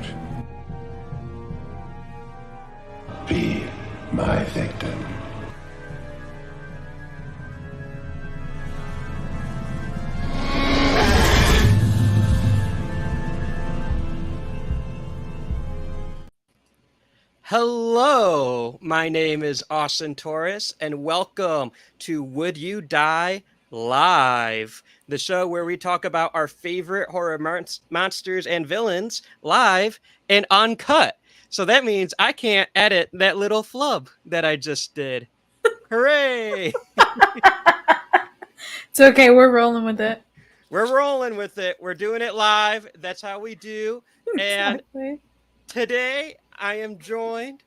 out. Be my victim. Hello, my name is Austin Torres, and welcome to Would You Die Live, the show where we talk about our favorite horror monsters and villains live and uncut. So that means I can't edit that little flub that I just did. Hooray! It's okay, we're rolling with it. We're rolling with it. We're doing it live. That's how we do. And Exactly. today, I am joined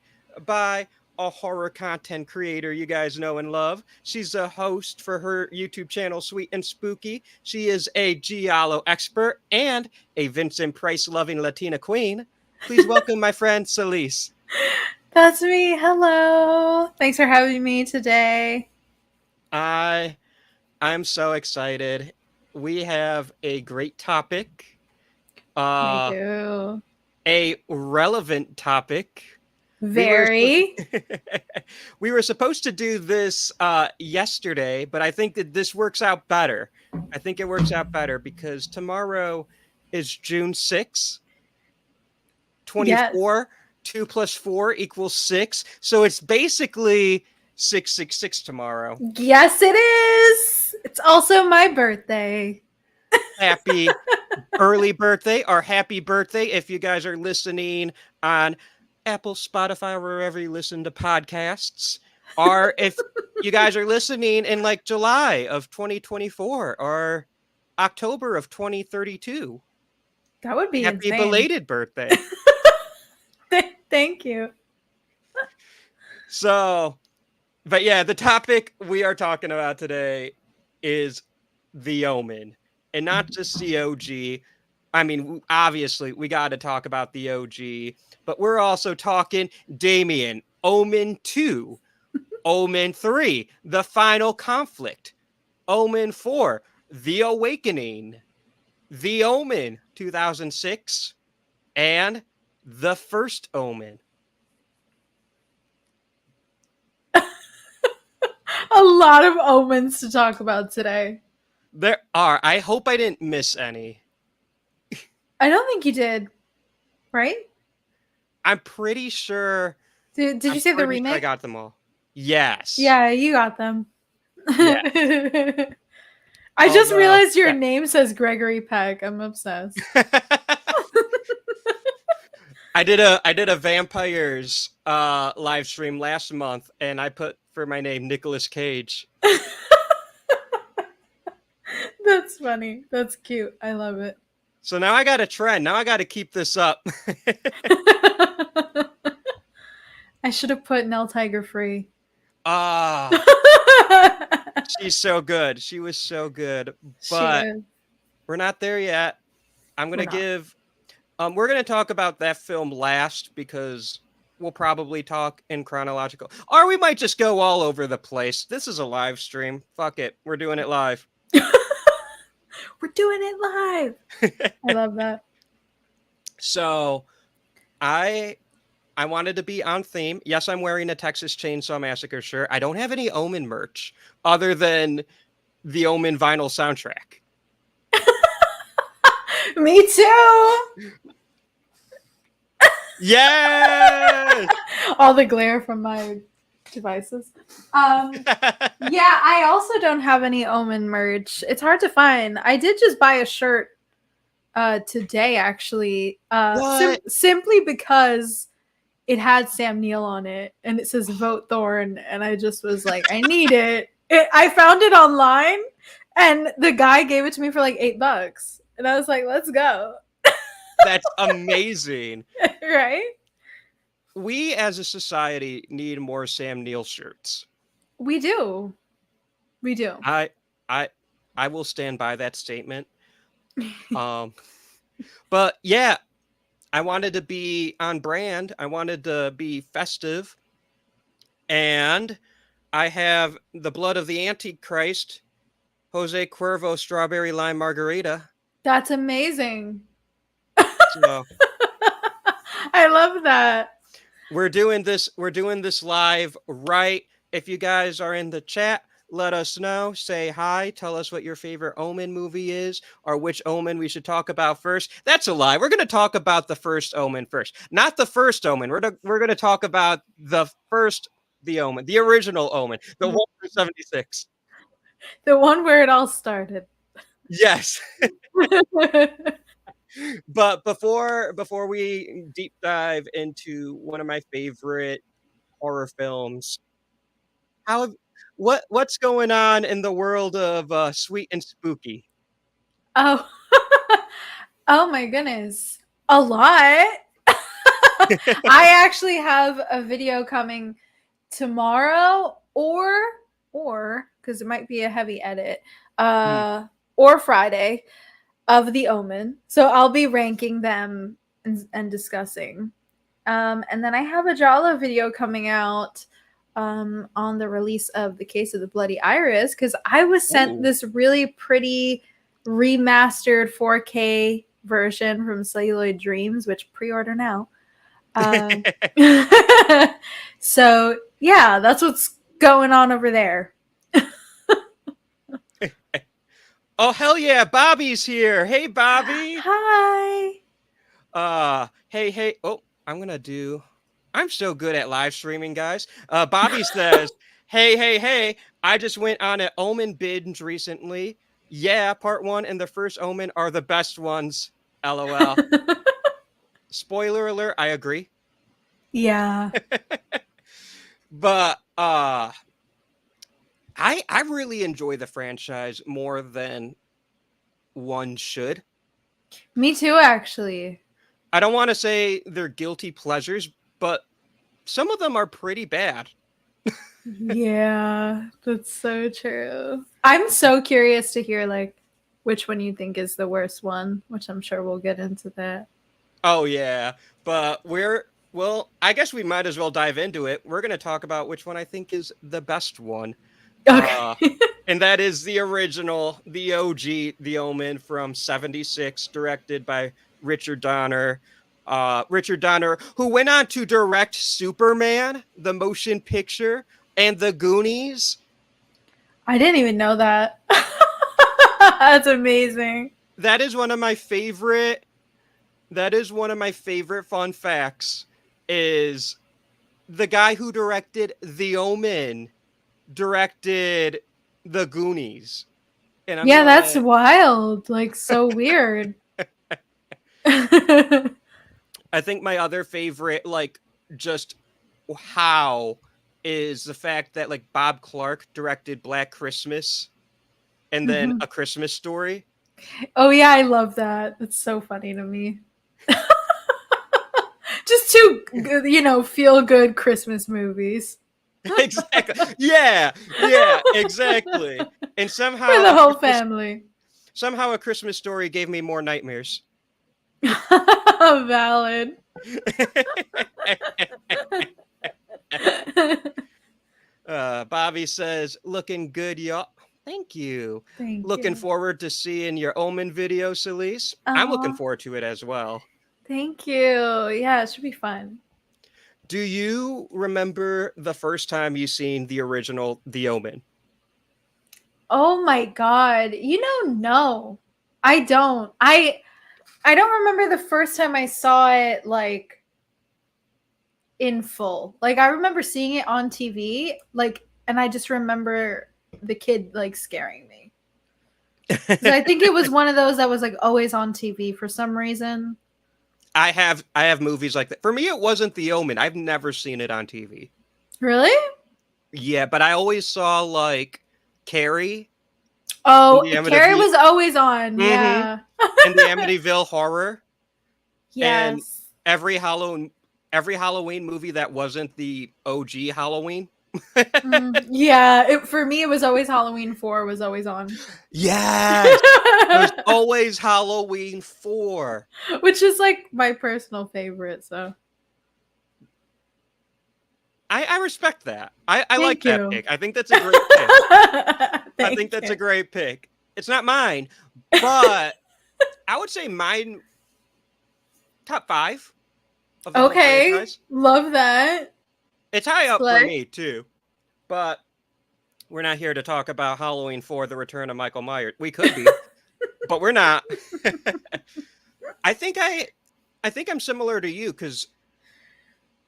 by a horror content creator you guys know and love. She's a host for her YouTube channel, Sweet and Spooky. She is a Giallo expert and a Vincent Price loving Latina queen. Please welcome my friend Selis. That's me. Hello. Thanks for having me today. I'm so excited. We have a great topic. Me too. A relevant topic. Very. We were supposed to do this yesterday, but I think that this works out better. I think it works out better because tomorrow is June 6th. 24. Yes. 2 plus 4 equals 6. So it's basically 666 tomorrow. Yes, it is. It's also my birthday. Happy early birthday or happy birthday if you guys are listening on Apple, Spotify, wherever you listen to podcasts, or if you guys are listening in like July of 2024 or October of 2032. That would be happy insane. Belated birthday. Thank you. So, but yeah, the topic we are talking about today is The Omen, and not just the OG. I mean, obviously, we got to talk about the OG, but we're also talking Damien, Omen 2, Omen 3, The Final Conflict, Omen 4, The Awakening, The Omen 2006, and The First Omen. A lot of omens to talk about today. There are. I hope I didn't miss any. I don't think you did, right? I'm pretty sure. Did you say the remake? Sure I got them all. Yes. Yeah, you got them. Yes. I just realized your name says Gregory Peck. I'm obsessed. I did a vampires live stream last month, and I put for my name Nicolas Cage. That's funny. That's cute. I love it. So now I got a trend. Now I got to keep this up. I should have put Nell Tiger free. She's so good. She was so good. But we're not there yet. I'm going to give... we're going to talk about that film last because we'll probably talk in chronological. Or we might just go all over the place. This is a live stream. Fuck it. We're doing it live. We're doing it live. I love that. So, I wanted to be on theme. Yes, I'm wearing a Texas Chainsaw Massacre shirt. I don't have any Omen merch other than the Omen vinyl soundtrack. Me too. Yes. All the glare from my devices. Yeah, I also don't have any Omen merch. It's hard to find. I did just buy a shirt today, actually, simply because it had Sam Neill on it, and it says "Vote Thorn," and I just was like, I need it. I found it online, and the guy gave it to me for like $8, and I was like, let's go. That's amazing. Right? We as a society need more Sam Neill shirts. We do. We do. I will stand by that statement. But yeah, I wanted to be on brand. I wanted to be festive. And I have the Blood of the Antichrist, Jose Cuervo Strawberry Lime Margarita. That's amazing. So I love that. We're doing this live, right? If you guys are in the chat, let us know. Say hi. Tell us what your favorite Omen movie is, or which Omen we should talk about first. That's a lie. We're going to talk about the first Omen first, not the first Omen. We're going to talk about the Omen, the original Omen, the one from '76. The one where it all started. Yes. But before we deep dive into one of my favorite horror films, how what's going on in the world of Sweet and Spooky? Oh. Oh my goodness. A lot. I actually have a video coming tomorrow or because it might be a heavy edit, or Friday of The Omen. So I'll be ranking them and discussing. And then I have a Jala video coming out on the release of The Case of the Bloody Iris, because I was sent this really pretty remastered 4K version from Celluloid Dreams, which pre-order now. So yeah, that's what's going on over there. Oh hell yeah, Bobby's here. Hey Bobby. Hi. Hey. Oh, I'm so good at live streaming, guys. Bobby says, hey, I just went on an Omen binge recently. Yeah, part 1 and the first Omen are the best ones. LOL. Spoiler alert, I agree. Yeah. But I really enjoy the franchise more than one should. Me too, actually. I don't want to say they're guilty pleasures, but some of them are pretty bad. Yeah, that's so true. I'm so curious to hear like which one you think is the worst one, which I'm sure we'll get into that. Oh yeah, but I guess we might as well dive into it. We're going to talk about which one I think is the best one. Okay. And that is the original, the OG, The Omen from '76, directed by Richard Donner. Richard Donner, who went on to direct Superman, the motion picture, and The Goonies. I didn't even know that. That's amazing. That is one of my favorite fun facts, is the guy who directed The Omen directed The Goonies. And that's wild. Like, so weird. I think my other favorite, like, just how, is the fact that, like, Bob Clark directed Black Christmas and then A Christmas Story. Oh yeah, I love that. That's so funny to me. Just two, feel good Christmas movies. Exactly. Yeah, exactly. And somehow for the whole family. Somehow A Christmas Story gave me more nightmares. Valid. Bobby says, looking good, y'all. Thank you. Looking forward to seeing your Omen video, Selis. I'm looking forward to it as well. Thank you. Yeah, it should be fun. Do you remember the first time you seen the original The Omen? Oh my god. No. I don't. I don't remember the first time I saw it like in full. Like I remember seeing it on TV, like, and I just remember the kid like scaring me. I think it was one of those that was like always on TV for some reason. I have movies like that. For me, it wasn't The Omen. I've never seen it on TV. Really? Yeah, but I always saw like Carrie. Oh, Carrie was always on. Mm-hmm. Yeah. And the Amityville Horror. Yes. And every Halloween movie that wasn't the OG Halloween. Yeah, for me, it was always Halloween 4 was always on. Yes, there's always Halloween 4, which is like my personal favorite. So I respect that. I like that pick. I think that's a great pick. I think that's a great pick. It's not mine, but I would say mine top 5. of the whole Okay, franchise. love that. It's high up for Slay. me too, but we're not here to talk about Halloween 4: The Return of Michael Myers. We could be, but we're not. I think I'm similar to you because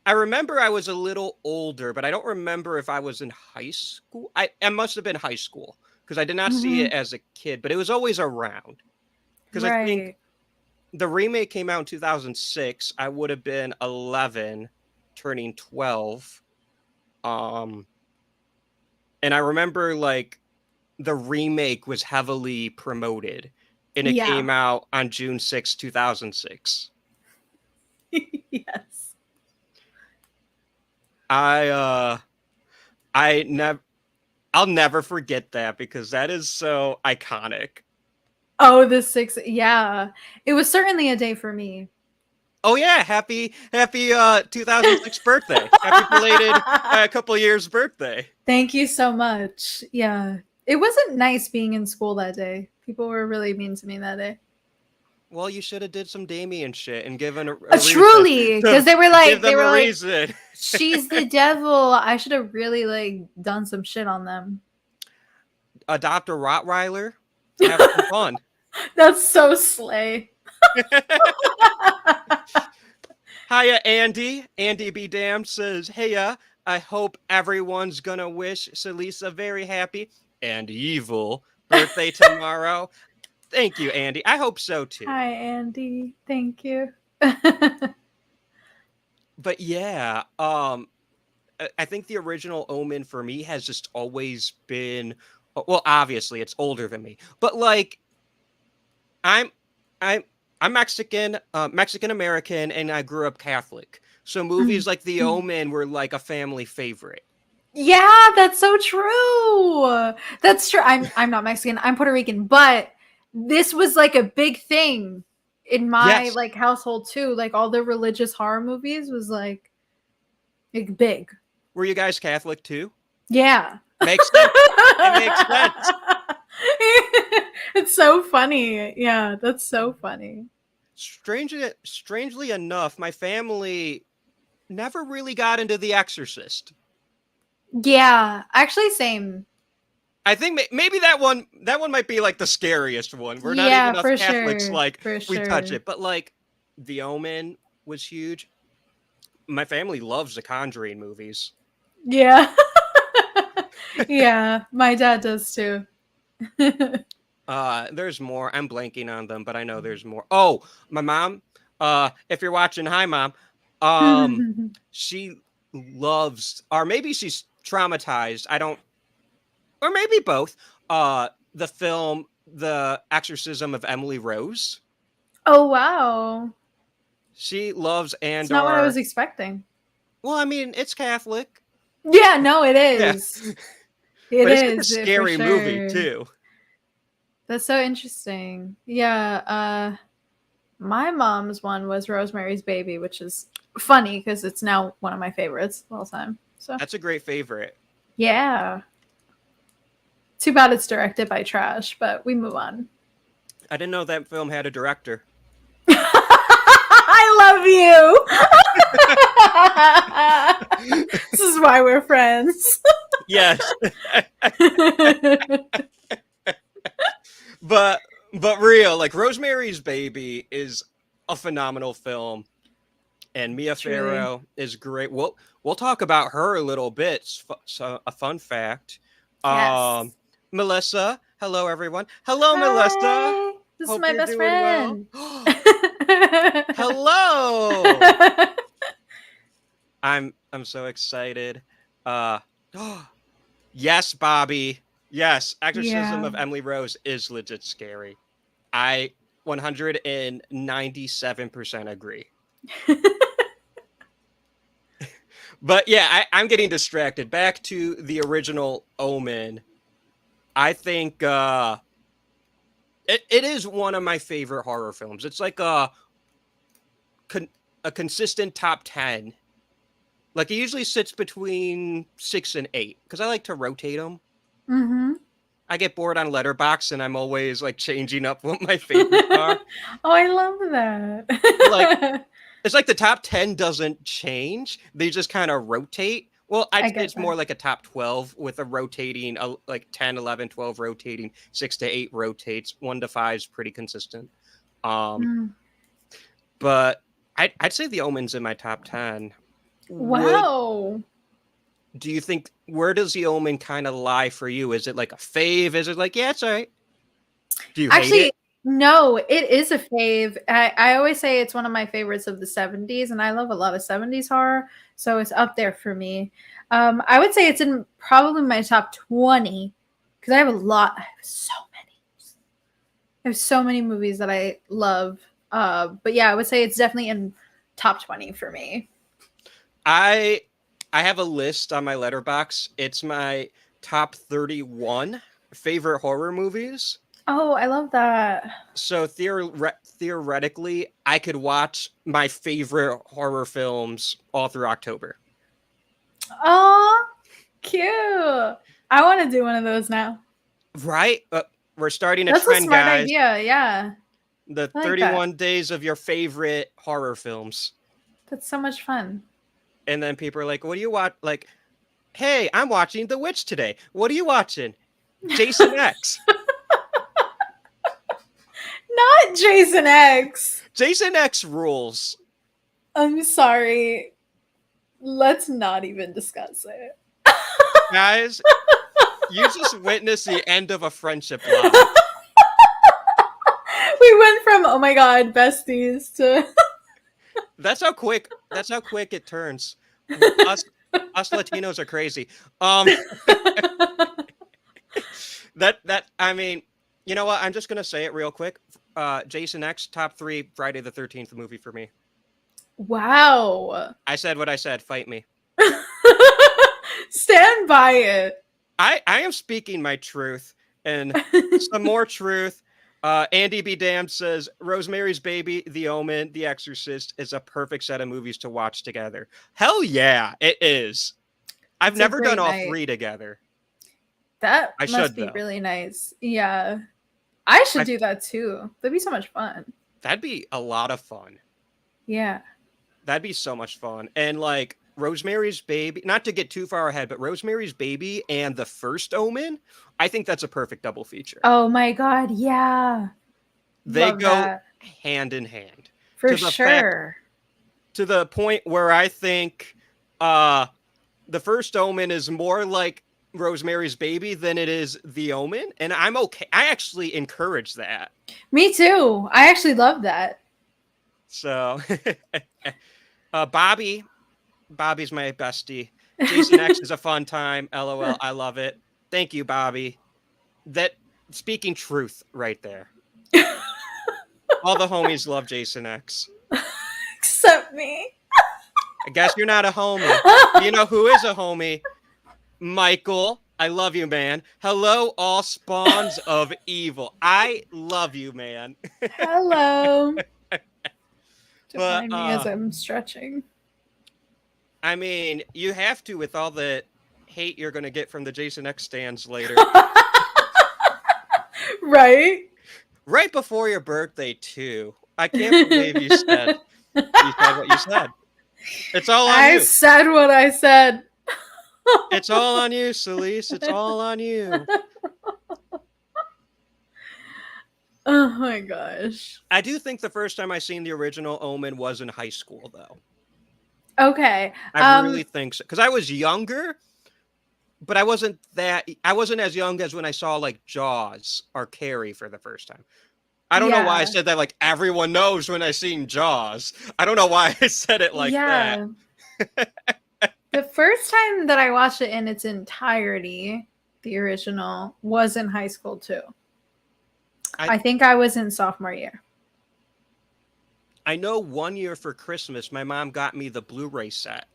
I remember I was a little older, but I don't remember if I was in high school. I must have been high school because I did not see it as a kid, but it was always around. Because I think Right. the remake came out in 2006. I would have been 11, turning 12. And I remember like the remake was heavily promoted, and it Yeah. came out on June 6, 2006. Yes. I'll never forget that because that is so iconic. Oh, the 6th. Yeah. It was certainly a day for me. Oh yeah, happy 2006 birthday. Happy belated a couple years birthday. Thank you so much. Yeah. It wasn't nice being in school that day. People were really mean to me that day. Well, you should have did some Damien shit and given a Truly, because they were like, reason. she's the devil. I should have really like done some shit on them. Adopt a Rottweiler. Have some fun. That's so slay. Hiya, Andy. Andy be damned says, "Heya, I hope everyone's gonna wish Selis a very happy and evil birthday tomorrow." Thank you, Andy. I hope so too. Hi, Andy. Thank you. But yeah, I think the original Omen for me has just always been, well, obviously it's older than me, but like I'm Mexican, Mexican American, and I grew up Catholic. So movies like The Omen were like a family favorite. Yeah, that's so true. That's true. I'm not Mexican. I'm Puerto Rican, but this was like a big thing in my like household too. Like all the religious horror movies was like big. Were you guys Catholic too? Yeah. Makes sense. It makes sense. It's so funny. Yeah, that's so funny. Strangely enough, my family never really got into The Exorcist. Yeah, actually, same. I think maybe that one might be like the scariest one. We're not even enough Catholics like we touch it, but like The Omen was huge. My family loves the Conjuring movies. Yeah. Yeah, my dad does too. There's more. I'm blanking on them, but I know there's more. Oh, my mom. If you're watching, hi mom. She loves, or maybe she's traumatized. I don't, or maybe both. The film, The Exorcism of Emily Rose. Oh wow. She loves and It's not what I was expecting. Well, I mean, it's Catholic. Yeah, no, it is. Yeah. It but is. It's like a scary movie too. That's so interesting. Yeah, my mom's one was Rosemary's Baby, which is funny because it's now one of my favorites of all time. So that's a great favorite. Yeah. Too bad it's directed by trash, but we move on. I didn't know that film had a director. I love you. This is why we're friends. Yes. But real, like Rosemary's Baby is a phenomenal film, and Mia Farrow is great. We'll talk about her a little bit. So a fun fact. Yes. Melissa, hello everyone. Hello, Hi. Melissa. This Hope is my you're best doing friend. Well. Hello. I'm so excited. Yes, Bobby. Yes, Exorcism of Emily Rose is legit scary. I 197% agree. But yeah, I'm getting distracted. Back to the original Omen. I think it is one of my favorite horror films. It's like a consistent top 10. Like it usually sits between 6 and 8 because I like to rotate them. Mm-hmm. I get bored on Letterboxd and I'm always like changing up what my favorites are. Oh, I love that. Like It's like the top 10 doesn't change. They just kind of rotate. Well, I I'd say get it's more that. like a top 12 with a rotating, like 10, 11, 12 rotating, 6 to 8 rotates, 1 to 5 is pretty consistent. Um, Mm. but I'd say The Omen's in my top 10. Wow. Do you think, where does The Omen kind of lie for you? Is it like a fave? Is it like, yeah, it's all right? Do you hate Actually, it? no, it is a fave. I always say it's one of my favorites of the 70s, and I love a lot of 70s horror, so it's up there for me. I would say it's in probably my top 20 because I have a lot. I have so many. I have so many movies that I love. But yeah, I would say it's definitely in top 20 for me. I have a list on my Letterboxd. It's my top 31 favorite horror movies. Oh, I love that. So theoretically, I could watch my favorite horror films all through October. Oh, cute. I want to do one of those now. Right? We're starting a That's a trend, smart guys. idea. Yeah. The I like 31 that. days of your favorite horror films. That's so much fun. And then people are like, what do you watch? Like, hey, I'm watching The Witch today. What are you watching? Jason X. Not Jason X. Jason X rules. I'm sorry. Let's not even discuss it. Guys, you just witnessed the end of a friendship line. We went from oh my god, besties to That's how quick it turns. Us Latinos are crazy. That I mean, you know what? I'm just gonna say it real quick. Jason X, top 3 Friday the 13th movie for me. Wow. I said what I said. Fight me. Stand by it. I am speaking my truth, and some more truth. Andy B. Damned says Rosemary's Baby, The Omen, The Exorcist is a perfect set of movies to watch together. Hell yeah, it is. I've It's a never done great all night. 3 together. That I must should, be though. really nice. Yeah. I should do that too. That'd be so much fun. That'd be a lot of fun. Yeah. That'd be so much fun. And like Rosemary's Baby, not to get too far ahead, but Rosemary's Baby and The First Omen, I think that's a perfect double feature. Oh my god, yeah. They Love go that. hand in hand. For to the fact, sure. to the point where I think The First Omen is more like Rosemary's Baby than it is The Omen, and I'm okay. I actually encourage that. Me too. I actually love that. So, Bobby's my bestie. Jason X is a fun time. LOL, I love it. Thank you, Bobby. That speaking truth right there. All the homies love Jason X. Except me. I guess you're not a homie. You know who is a homie? Michael. I love you, man. Hello, all spawns of evil. I love you, man. Hello. But, Define me as I'm stretching. I mean, you have to with all the hate you're going to get from the Jason X stands later. Right? Right before your birthday, too. I can't believe you said what you said. It's all on I you. said what I said. It's all on you, Selis. It's all on you. Oh my gosh. I do think the first time I seen the original Omen was in high school, though. Okay. I really think so. Because I was younger, but I wasn't as young as when I saw like Jaws or Carrie for the first time. I don't know why I said that like everyone knows when I seen Jaws. I don't know why I said it like that. The first time that I watched it in its entirety, the original, was in high school too. I think I was in sophomore year. I know one year for Christmas, my mom got me the Blu-ray set.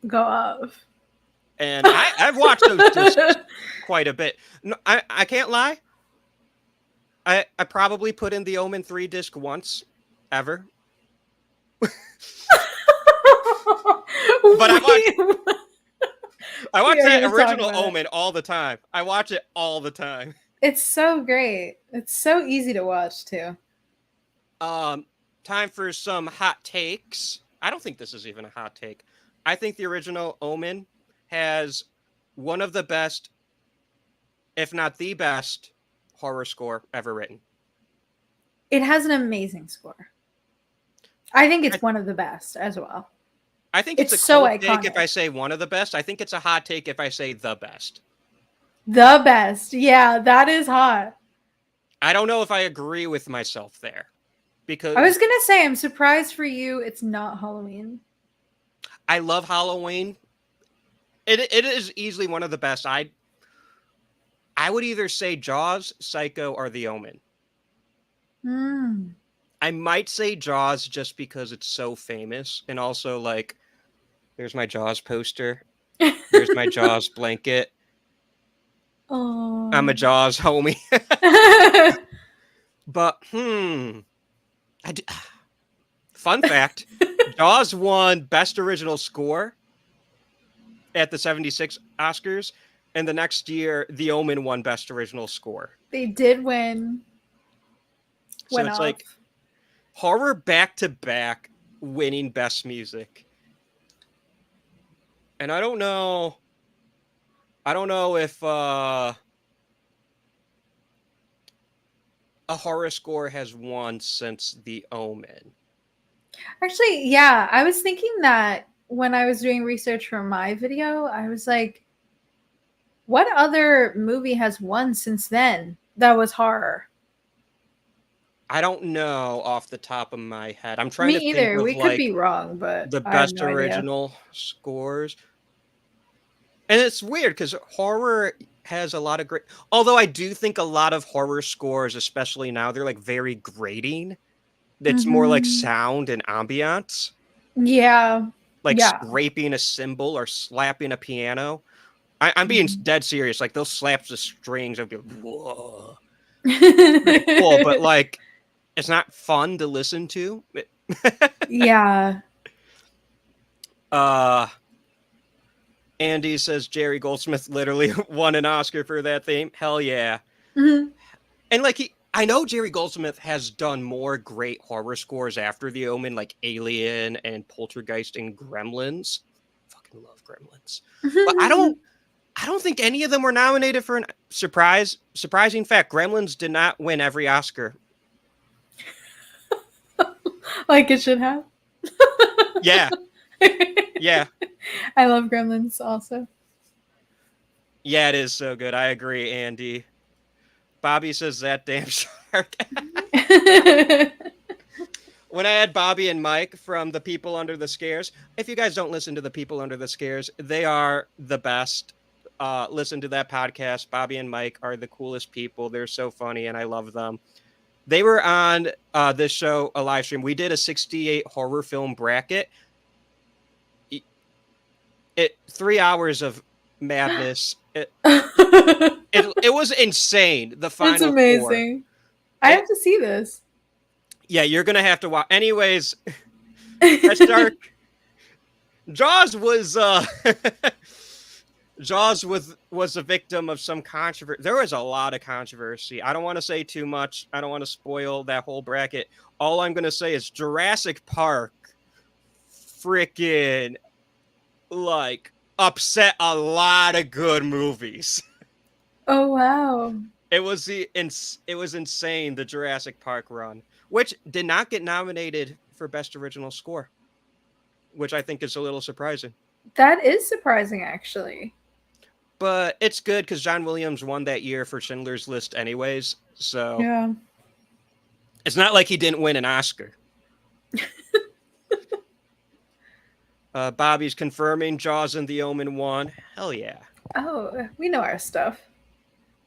Go off. And I've watched those discs quite a bit. No, I can't lie. I probably put in the Omen 3 disc once, ever. But I watch that original Omen all the time. I watch it all the time. It's so great. It's so easy to watch too. time for some hot takes. I don't think this is even a hot take. I think the original Omen has one of the best, if not the best, horror score ever written. It has an amazing score. I think it's one of the best as well. I think it's a so cool iconic. take if I say one of the best. I think it's a hot take if I say the best. The best. Yeah, that is hot. I don't know if I agree with myself there. Because I was going to say, I'm surprised for you it's not Halloween. I love Halloween. It is easily one of the best. I would either say Jaws, Psycho, or The Omen. I might say Jaws just because it's so famous. And also, like, there's my Jaws poster. There's my Jaws blanket. Oh. I'm a Jaws homie. But, fun fact, Jaws won Best Original Score at the 76 Oscars. And the next year, The Omen won Best Original Score. They did win. So it's like horror back-to-back winning Best Music. And I don't know if a horror score has won since The Omen. Actually, yeah, I was thinking that when I was doing research for my video, I was like, what other movie has won since then that was horror? I don't know off the top of my head. I'm trying to think either. of We could be wrong, but the I have best no idea. original scores. And it's weird because horror has a lot of great. Although I do think a lot of horror scores, especially now, they're like very grating. It's more like sound and ambiance. Yeah. Like scraping a cymbal or slapping a piano. I'm being dead serious. Like they'll slap the strings and go, whoa. Pretty cool, but like it's not fun to listen to. Yeah. Andy says Jerry Goldsmith literally won an Oscar for that theme. Hell yeah. Mm-hmm. And like I know Jerry Goldsmith has done more great horror scores after The Omen, like Alien and Poltergeist and Gremlins. Fucking love Gremlins. But I don't think any of them were nominated for a surprising fact. Gremlins did not win every Oscar. Like it should have. Yeah. Yeah. I love Gremlins also. Yeah, it is so good. I agree, Andy. Bobby says that damn shark. When I had Bobby and Mike from The People Under the Scares, if you guys don't listen to The People Under the Scares, they are the best. Listen to that podcast. Bobby and Mike are the coolest people. They're so funny, and I love them. They were on this show, a live stream. We did a 68 horror film bracket. 3 hours of madness. It was insane. The final. It's amazing. I have to see this. Yeah, you're gonna have to watch. Anyways, let's start. Jaws was a victim of some controversy. There was a lot of controversy. I don't want to say too much. I don't want to spoil that whole bracket. All I'm gonna say is Jurassic Park freaking like upset a lot of good movies. Oh wow. It was insane, the Jurassic Park run, which did not get nominated for Best Original Score, which I think is a little surprising. That is surprising, actually. But it's good because John Williams won that year for Schindler's List anyways, so yeah. It's not like he didn't win an Oscar. Bobby's confirming Jaws and The Omen won. Hell yeah. Oh, we know our stuff.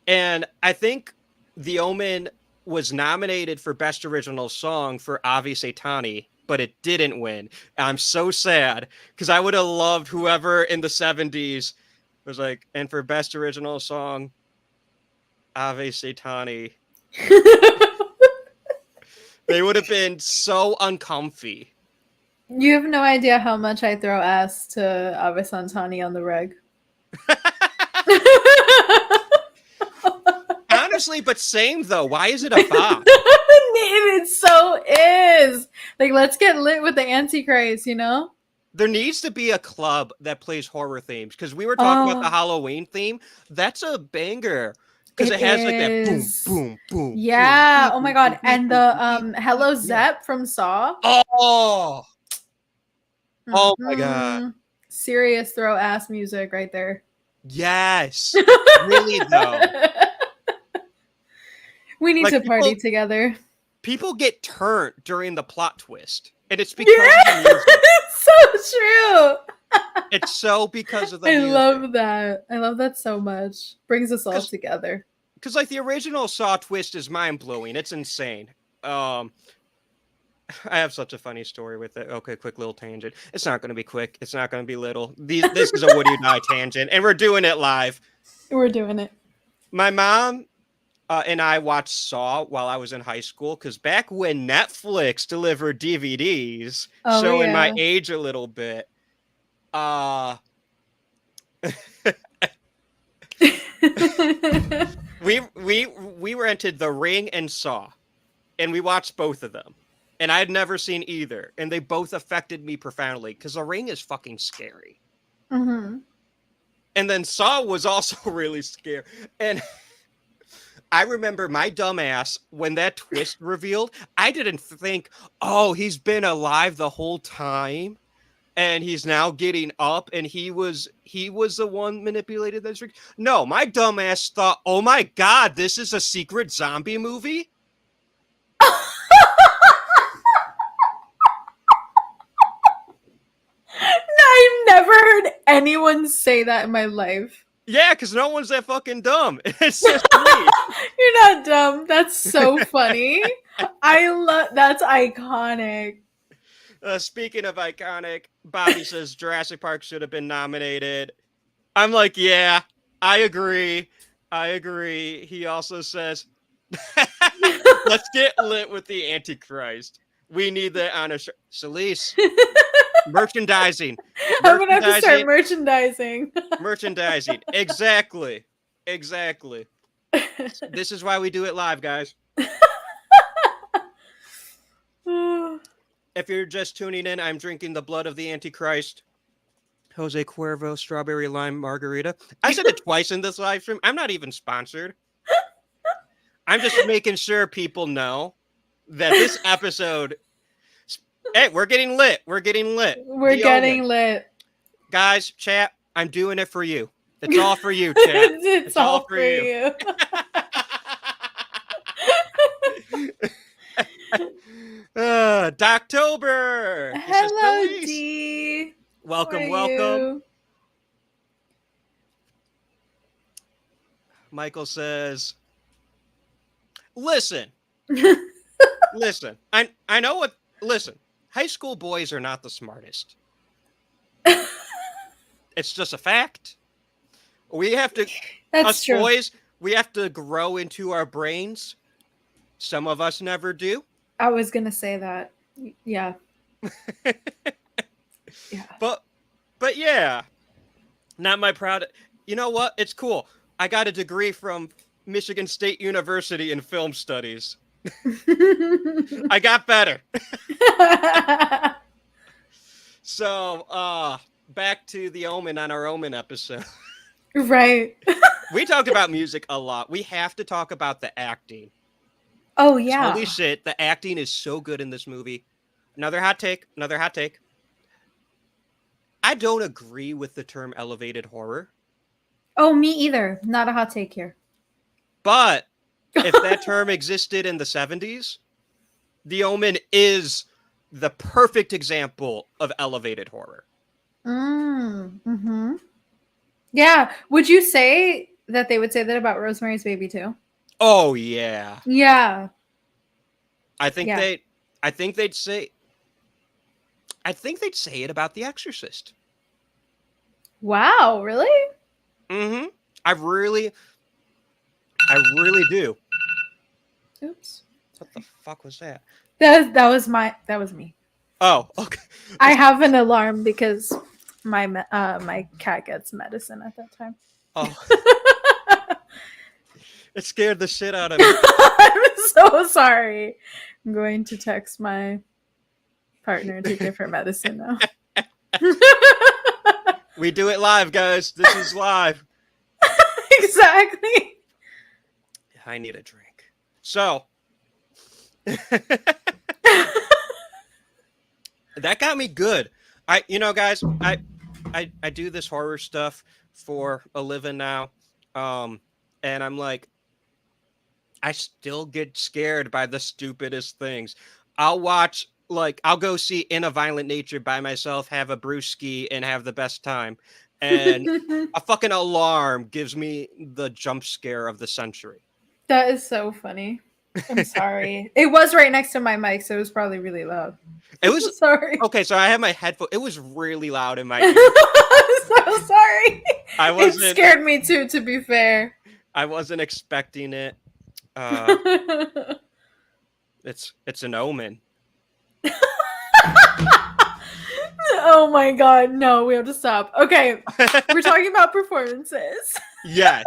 And I think The Omen was nominated for Best Original Song for Ave Satani, but it didn't win. I'm so sad because I would have loved whoever in the 70s was like, and for Best Original Song, Ave Satani. They would have been so uncomfy. You have no idea how much I throw ass to Ave Santani on the reg. Honestly, but same though. Why is it a bop? It so is. Like, let's get lit with the Antichrist, you know? There needs to be a club that plays horror themes because we were talking about the Oh, Halloween theme. That's a banger because it it has like that boom, is. boom, boom, boom, Yeah. boom, Oh my boom, God. boom, And boom, the boom, boom, boom, Hello yeah. Zep from Saw. Oh my God. Mhm. Serious throw ass music right there. Yes. Really though. We need Like to party together. people get turned during the plot twist. And it's because Yeah, of the music. it's so true. It's so because of the I music. love that. I love that so much. Brings us all together. Because like the original Saw twist is mind blowing. It's insane. I have such a funny story with it. Okay, quick little tangent. It's not going to be quick. It's not going to be little. This is a Would You Die tangent, and we're doing it live. We're doing it. My mom and I watched Saw while I was in high school because back when Netflix delivered DVDs, Oh, showing my yeah. age a little bit. We rented The Ring and Saw, and we watched both of them. And I had never seen either, and they both affected me profoundly because The Ring is fucking scary. Mm-hmm. And then Saw was also really scary. And I remember my dumbass when that twist revealed, I didn't think, oh, he's been alive the whole time. And he's now getting up, and he was the one manipulated that trick. No, my dumbass thought, oh my God, this is a secret zombie movie. I've never heard anyone say that in my life. Yeah, because no one's that fucking dumb. It's just me. You're not dumb. That's so funny. I love. That's iconic. Speaking of iconic, Bobby says Jurassic Park should have been nominated. I'm like, yeah, I agree. He also says, let's get lit with the Antichrist. We need that on a shirt. Selis, merchandising. I'm gonna have to start merchandising. Merchandising. Exactly. This is why we do it live, guys. If you're just tuning in, I'm drinking the blood of the Antichrist. Jose Cuervo strawberry lime margarita. I said it twice in this live stream. I'm not even sponsored. I'm just making sure people know that this episode. Hey, we're getting lit. We're getting lit. Guys, chat, I'm doing it for you. It's all for you, chat. It's all for you. Doctober. Hello, D. Welcome. Michael says, listen. I know what. Listen, high school boys are not the smartest. It's just a fact. We have to. That's us true. Boys, we have to grow into our brains. Some of us never do. I was gonna say that. Yeah. Yeah. But yeah, not my proud. You know what? It's cool. I got a degree from Michigan State University in film studies. I got better. So, back to the Omen on our Omen episode. Right. We talked about music a lot. We have to talk about the acting. Oh, yeah. Holy shit, the acting is so good in this movie. Another hot take. I don't agree with the term elevated horror. Oh, me either. Not a hot take here. But if that term existed in the 70s, The Omen is the perfect example of elevated horror. Mm-hmm. Yeah. Would you say that they would say that about Rosemary's Baby too? Oh yeah. Yeah. I think they'd say it about The Exorcist. Wow, really? Mm-hmm. I really do. Oops. What the fuck was that? That was me. Oh, okay. I have an alarm because my cat gets medicine at that time. Oh. It scared the shit out of me. I'm so sorry. I'm going to text my partner to give her medicine now. We do it live, guys. This is live. Exactly. I need a drink. So that got me good. Guys, I do this horror stuff for a living now. And I'm like, I still get scared by the stupidest things. I'll go see In a Violent Nature by myself, have a brewski, and have the best time. And a fucking alarm gives me the jump scare of the century. That is so funny. I'm sorry. It was right next to my mic, so it was probably really loud. It was sorry. Okay, so I have my headphone. It was really loud in my ears. I'm so sorry. It scared me too, to be fair. I wasn't expecting it. It's an omen. Oh my god, no, we have to stop. Okay, we're talking about performances. Yes.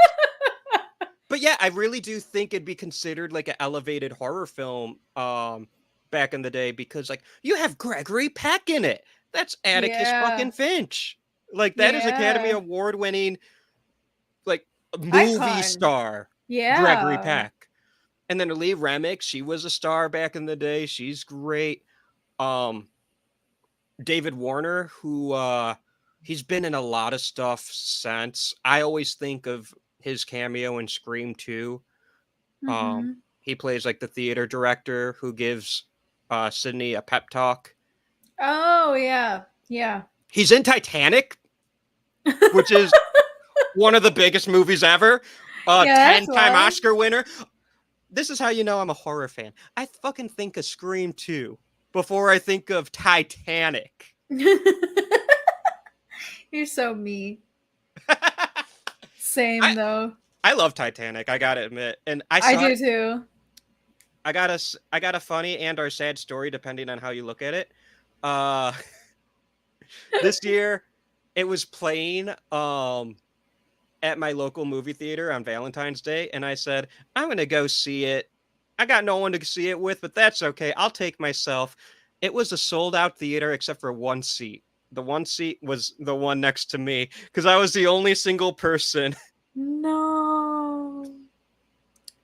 But yeah, I really do think it'd be considered like an elevated horror film back in the day, because like you have Gregory Peck in it. That's Atticus fucking Finch. Like that is Academy Award winning like movie star. Yeah. Gregory Peck. And then Lee Remick, she was a star back in the day. She's great. David Warner, who he's been in a lot of stuff since. I always think of his cameo in Scream 2. He plays like the theater director who gives Sydney a pep talk. Oh yeah. Yeah. He's in Titanic, which is one of the biggest movies ever. 10-time Oscar winner. This is how you know I'm a horror fan. I fucking think of Scream 2 before I think of Titanic. You're so mean. Same though. I love Titanic, I gotta admit. And I do too. I got a funny and or sad story depending on how you look at it. This year it was playing at my local movie theater on Valentine's Day, and I said, I'm gonna go see it. I got no one to see it with, but that's okay. I'll take myself. It was a sold out theater except for one seat. The one seat was the one next to me because I was the only single person. No.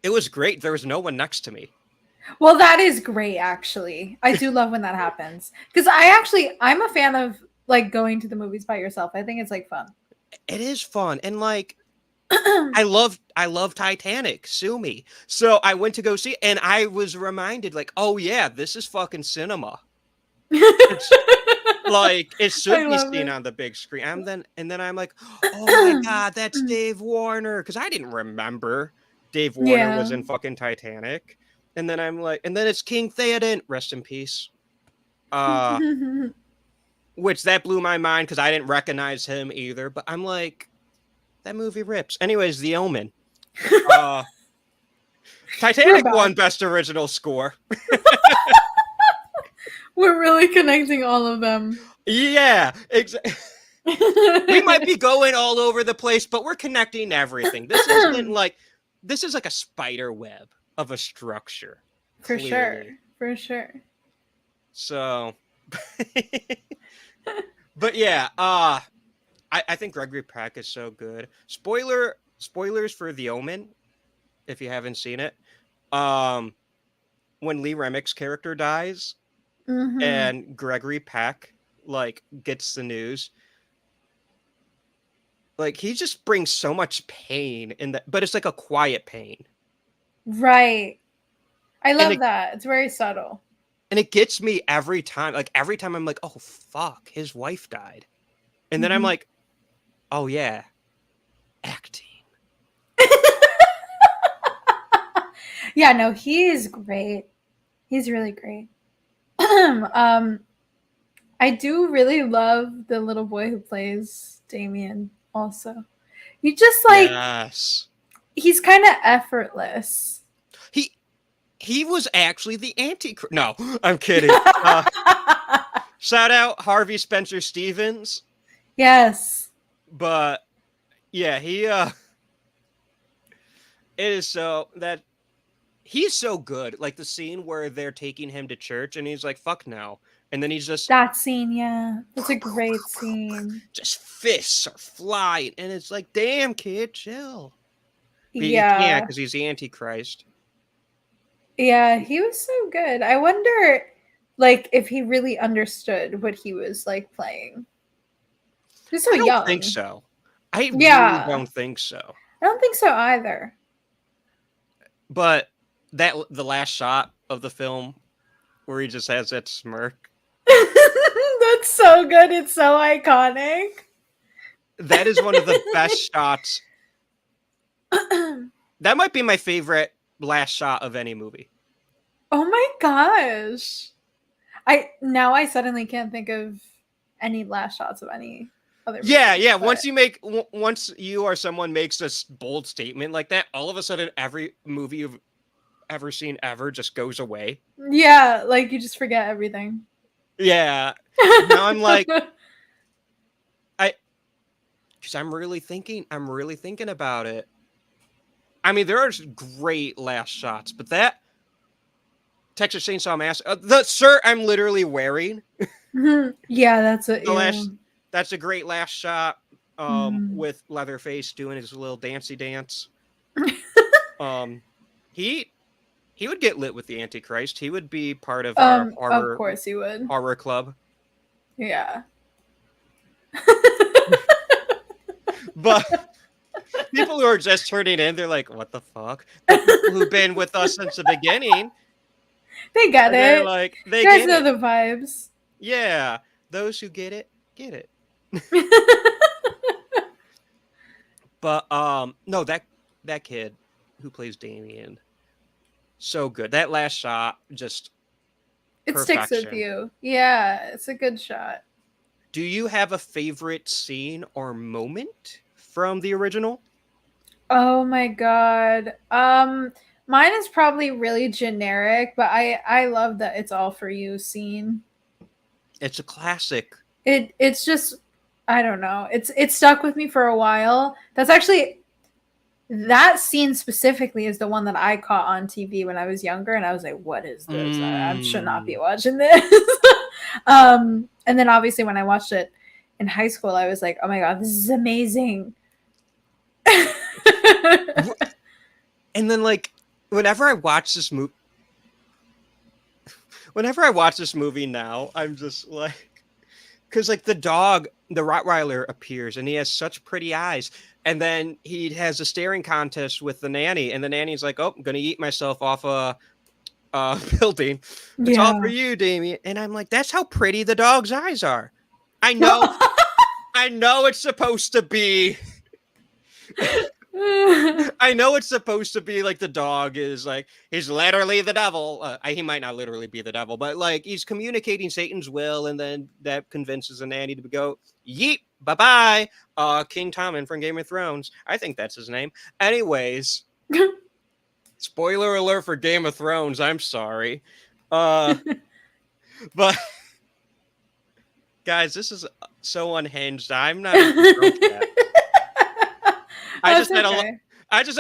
It was great. There was no one next to me. Well, that is great, actually. I do love when that happens. Because I'm a fan of like going to the movies by yourself. I think it's like fun. It is fun. And like I love Titanic. Sue me. So I went to go see it, and I was reminded, like, oh yeah, this is fucking cinema. Like it should be seen on the big screen. And then I'm like, oh my god, that's Dave Warner, because I didn't remember Dave Warner was in fucking Titanic. And then I'm like, and then it's King Theoden, rest in peace. Which that blew my mind because I didn't recognize him either. But I'm like, that movie rips. Anyways, The Omen. Titanic won Best Original Score. We're really connecting all of them. Yeah, exactly. We might be going all over the place, but we're connecting everything. This is like a spider web of a structure. For sure. So, but yeah, I think Gregory Peck is so good. Spoilers for The Omen, if you haven't seen it. When Lee Remick's character dies, and Gregory Peck like gets the news, like he just brings so much pain in that, but it's like a quiet pain. Right. I love that. It's very subtle. And it gets me every time. Like every time I'm like, oh fuck, his wife died. And then I'm like, oh yeah, acting. Yeah, no, he is great. He's really great. I do really love the little boy who plays Damien also. He just like, yes. He's kind of effortless. He was actually the anti-Christ. No, I'm kidding. Shout out Harvey Spencer Stevens. Yes. But yeah, he it is so that he's so good. Like the scene where they're taking him to church and he's like, fuck no. And then he's just That scene, yeah. That's a great scene. just fists are flying. And it's like, damn, kid, chill. But he can't Yeah. because he's the Antichrist. Yeah, he was so good. I wonder, like, if he really understood what he was, like, playing. He's so I don't young. think so. I Yeah. really don't think so. I don't think so either. But the last shot of the film where he just has that smirk, That's so good. It's so iconic. that is one of the best shots. That might be my favorite last shot of any movie. Oh my gosh. I suddenly can't think of any last shots of any other movie. Yeah. But... Once you or someone makes a bold statement like that, all of a sudden every movie you've ever seen ever just goes away. Yeah, like you just forget everything. Yeah. Now I'm like, because I'm really thinking about it. I mean, there are great last shots, but that Texas Chainsaw Massacre, the shirt I'm literally wearing. Yeah, that's a that's a great last shot. With Leatherface doing his little dancey dance. He would get lit with the Antichrist. He would be part of our horror. Of course he would. Horror club. Yeah. But people who are just turning in, they're like, "What the fuck?" The people who've been with us since the beginning, they get it. Like, you guys know the vibes. Yeah, those who get it, get it. But no, that kid who plays Damien, so good. That last shot just it sticks with you. Yeah, it's a good shot. Do you have a favorite scene or moment from the original? Oh my god. Mine is probably really generic, but I love the "It's All For You" scene. It's a classic. It's just, I don't know. It stuck with me for a while. That's actually, that scene specifically is the one that I caught on TV when I was younger, and I was like, "What is this? I should not be watching this." And then obviously when I watched it in high school, I was like, "Oh my god, this is amazing." And then, like, whenever I watch this movie now, I'm just like, because like the dog, the Rottweiler, appears and he has such pretty eyes, and then he has a staring contest with the nanny, and the nanny's like, "Oh, I'm gonna eat myself off a building. It's all for you, Damien." And I'm like, that's how pretty the dog's eyes are. I know. I know it's supposed to be. I know it's supposed to be like the dog is like, he's literally the devil. He might not literally be the devil, but like he's communicating Satan's will, and then that convinces the nanny to go, yeet, bye-bye. King Tommen from Game of Thrones. I think that's his name. Anyways, spoiler alert for Game of Thrones. I'm sorry. But guys, this is so unhinged. I'm not even drunk yet. I just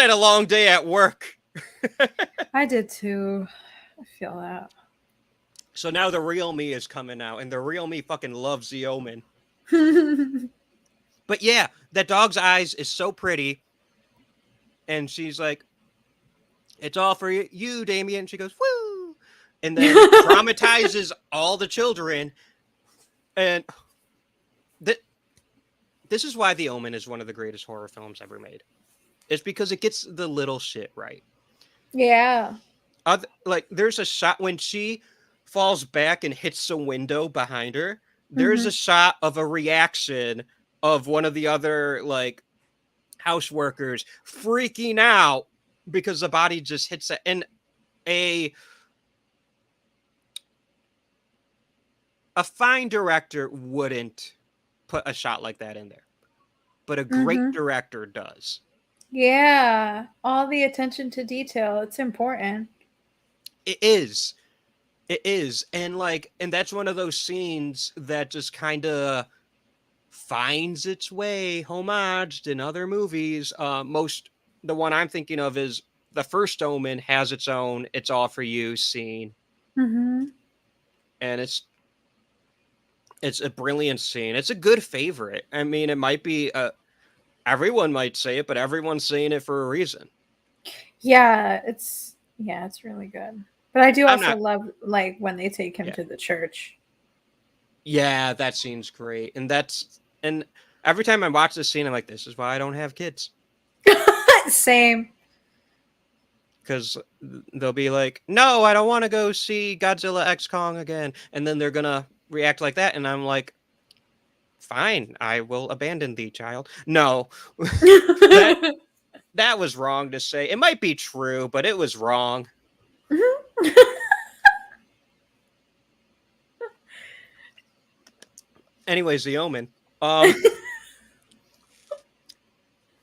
had a long day at work. I did too. I feel that. So now the real me is coming out, and the real me fucking loves The Omen. But yeah, that dog's eyes is so pretty. And she's like, "It's all for you, Damien." She goes, "Woo!" And then traumatizes all the children. And this is why The Omen is one of the greatest horror films ever made. It's because it gets the little shit right. Yeah. Like, there's a shot when she falls back and hits the window behind her. There's a shot of a reaction of one of the other, like, house workers freaking out because the body just hits it. And a fine director wouldn't put a shot like that in there, but a great director does. Yeah, all the attention to detail, it's important. It is, and that's one of those scenes that just kind of finds its way homaged in other movies. The one I'm thinking of is the First Omen has its own "It's All for You" scene, Mhm. and it's a brilliant scene. It's a good favorite. I mean, it might be everyone might say it, but everyone's saying it for a reason. Yeah, it's really good. But I do I'm also not. love like when they take him Yeah. to the church. Yeah, that scene's great, and every time I watch this scene, I'm like, this is why I don't have kids, Same. because they'll be like, no, I don't want to go see Godzilla X Kong again, and then they're gonna react like that, and I'm like, fine, I will abandon thee, child. No, that that was wrong to say. It might be true, but it was wrong. Anyways, the Omen.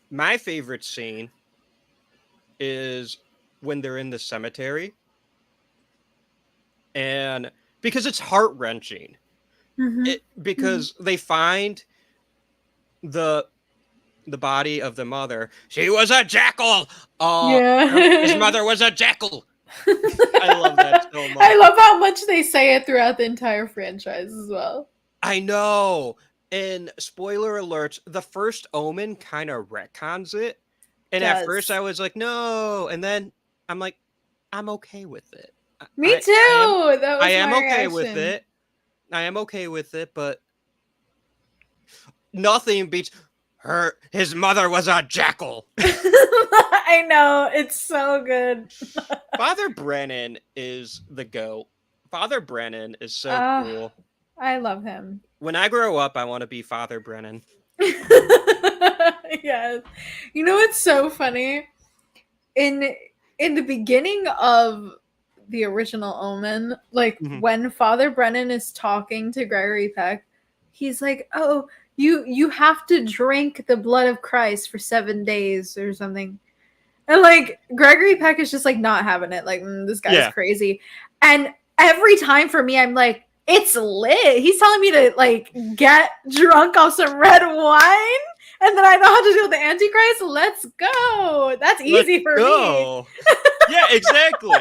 My favorite scene is when they're in the cemetery, and because it's heart wrenching. Mhm. Because they find the body of the mother. She was a jackal. His Yeah. mother was a jackal. I love that so much. I love how much they say it throughout the entire franchise as well. I know. And spoiler alerts, the First Omen kind of retcons it. And at first I was like, no. And then I'm like, I'm okay with it. Me too. That was I am my okay with reaction. it. I am okay with it, but nothing beats his mother was a jackal. I know, it's so good. Father Brennan is the GOAT. Father Brennan is so cool. I love him. When I grow up, I want to be Father Brennan. Yes. You know what's so funny? In the beginning of the original Omen, like when Father Brennan is talking to Gregory Peck, he's like, "Oh, you have to drink the blood of Christ for 7 days or something." And like Gregory Peck is just like not having it. Like this guy's crazy. And every time for me, I'm like, it's lit. He's telling me to like get drunk off some red wine, and then I know how to deal with the Antichrist. Let's go. That's easy for me. Yeah, exactly.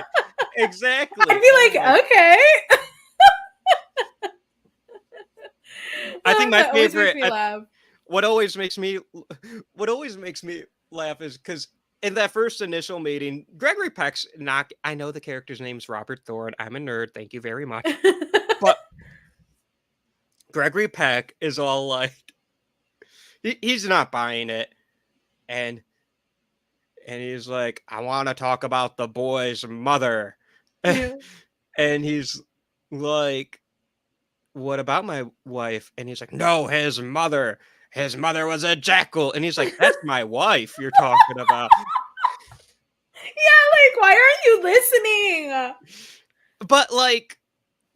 Exactly. I'd be like, okay. I think my favorite. What always makes me laugh is because in that first initial meeting, Gregory Peck's not. I know the character's name's Robert Thorne. I'm a nerd. Thank you very much. But Gregory Peck is all like, he's not buying it, and he's like, I want to talk about the boy's mother, and he's like, what about my wife? And he's like, no, his mother. His mother was a jackal. And he's like, that's my wife you're talking about. Yeah, like, why aren't you listening? But like,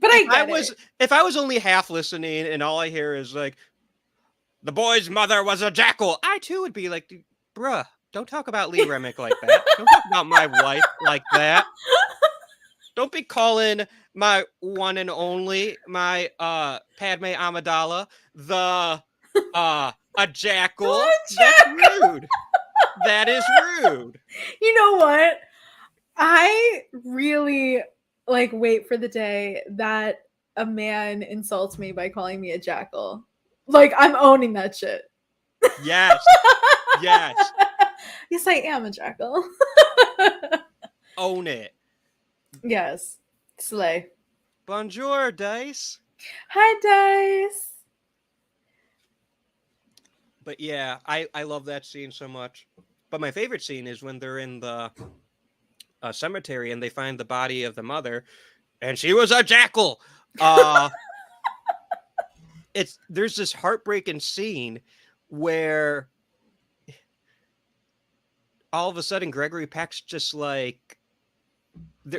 if I was only half listening and all I hear is like, the boy's mother was a jackal, I too would be like, bruh, don't talk about Lee Remick like that. Don't talk about my wife like that. Don't be calling my one and only, my Padme Amidala, a jackal. That's rude. That is rude. You know what? I really like wait for the day that a man insults me by calling me a jackal. Like, I'm owning that shit. Yes. Yes. Yes, I am a jackal. Own it. Yes. Slay. Bonjour, Dice. Hi, Dice. But yeah, I love that scene so much. But my favorite scene is when they're in the cemetery and they find the body of the mother, and she was a jackal. There's this heartbreaking scene where all of a sudden Gregory Peck's just like,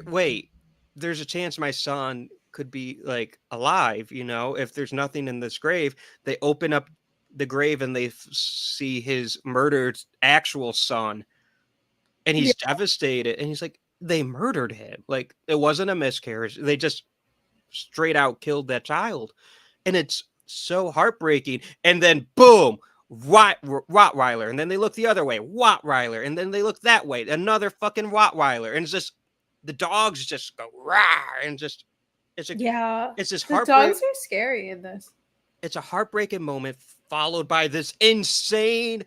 wait, there's a chance my son could be like alive, you know, if there's nothing in this grave. They open up the grave and they see his murdered actual son, and he's devastated, and he's like, they murdered him. Like, it wasn't a miscarriage. They just straight out killed that child. And it's so heartbreaking. And then boom, Rottweiler, and then they look the other way, Rottweiler, and then they look that way, another fucking Rottweiler, and it's just the dogs just go rah, and just it's this The heartbreak. dogs are scary in this. It's a heartbreaking moment followed by this insane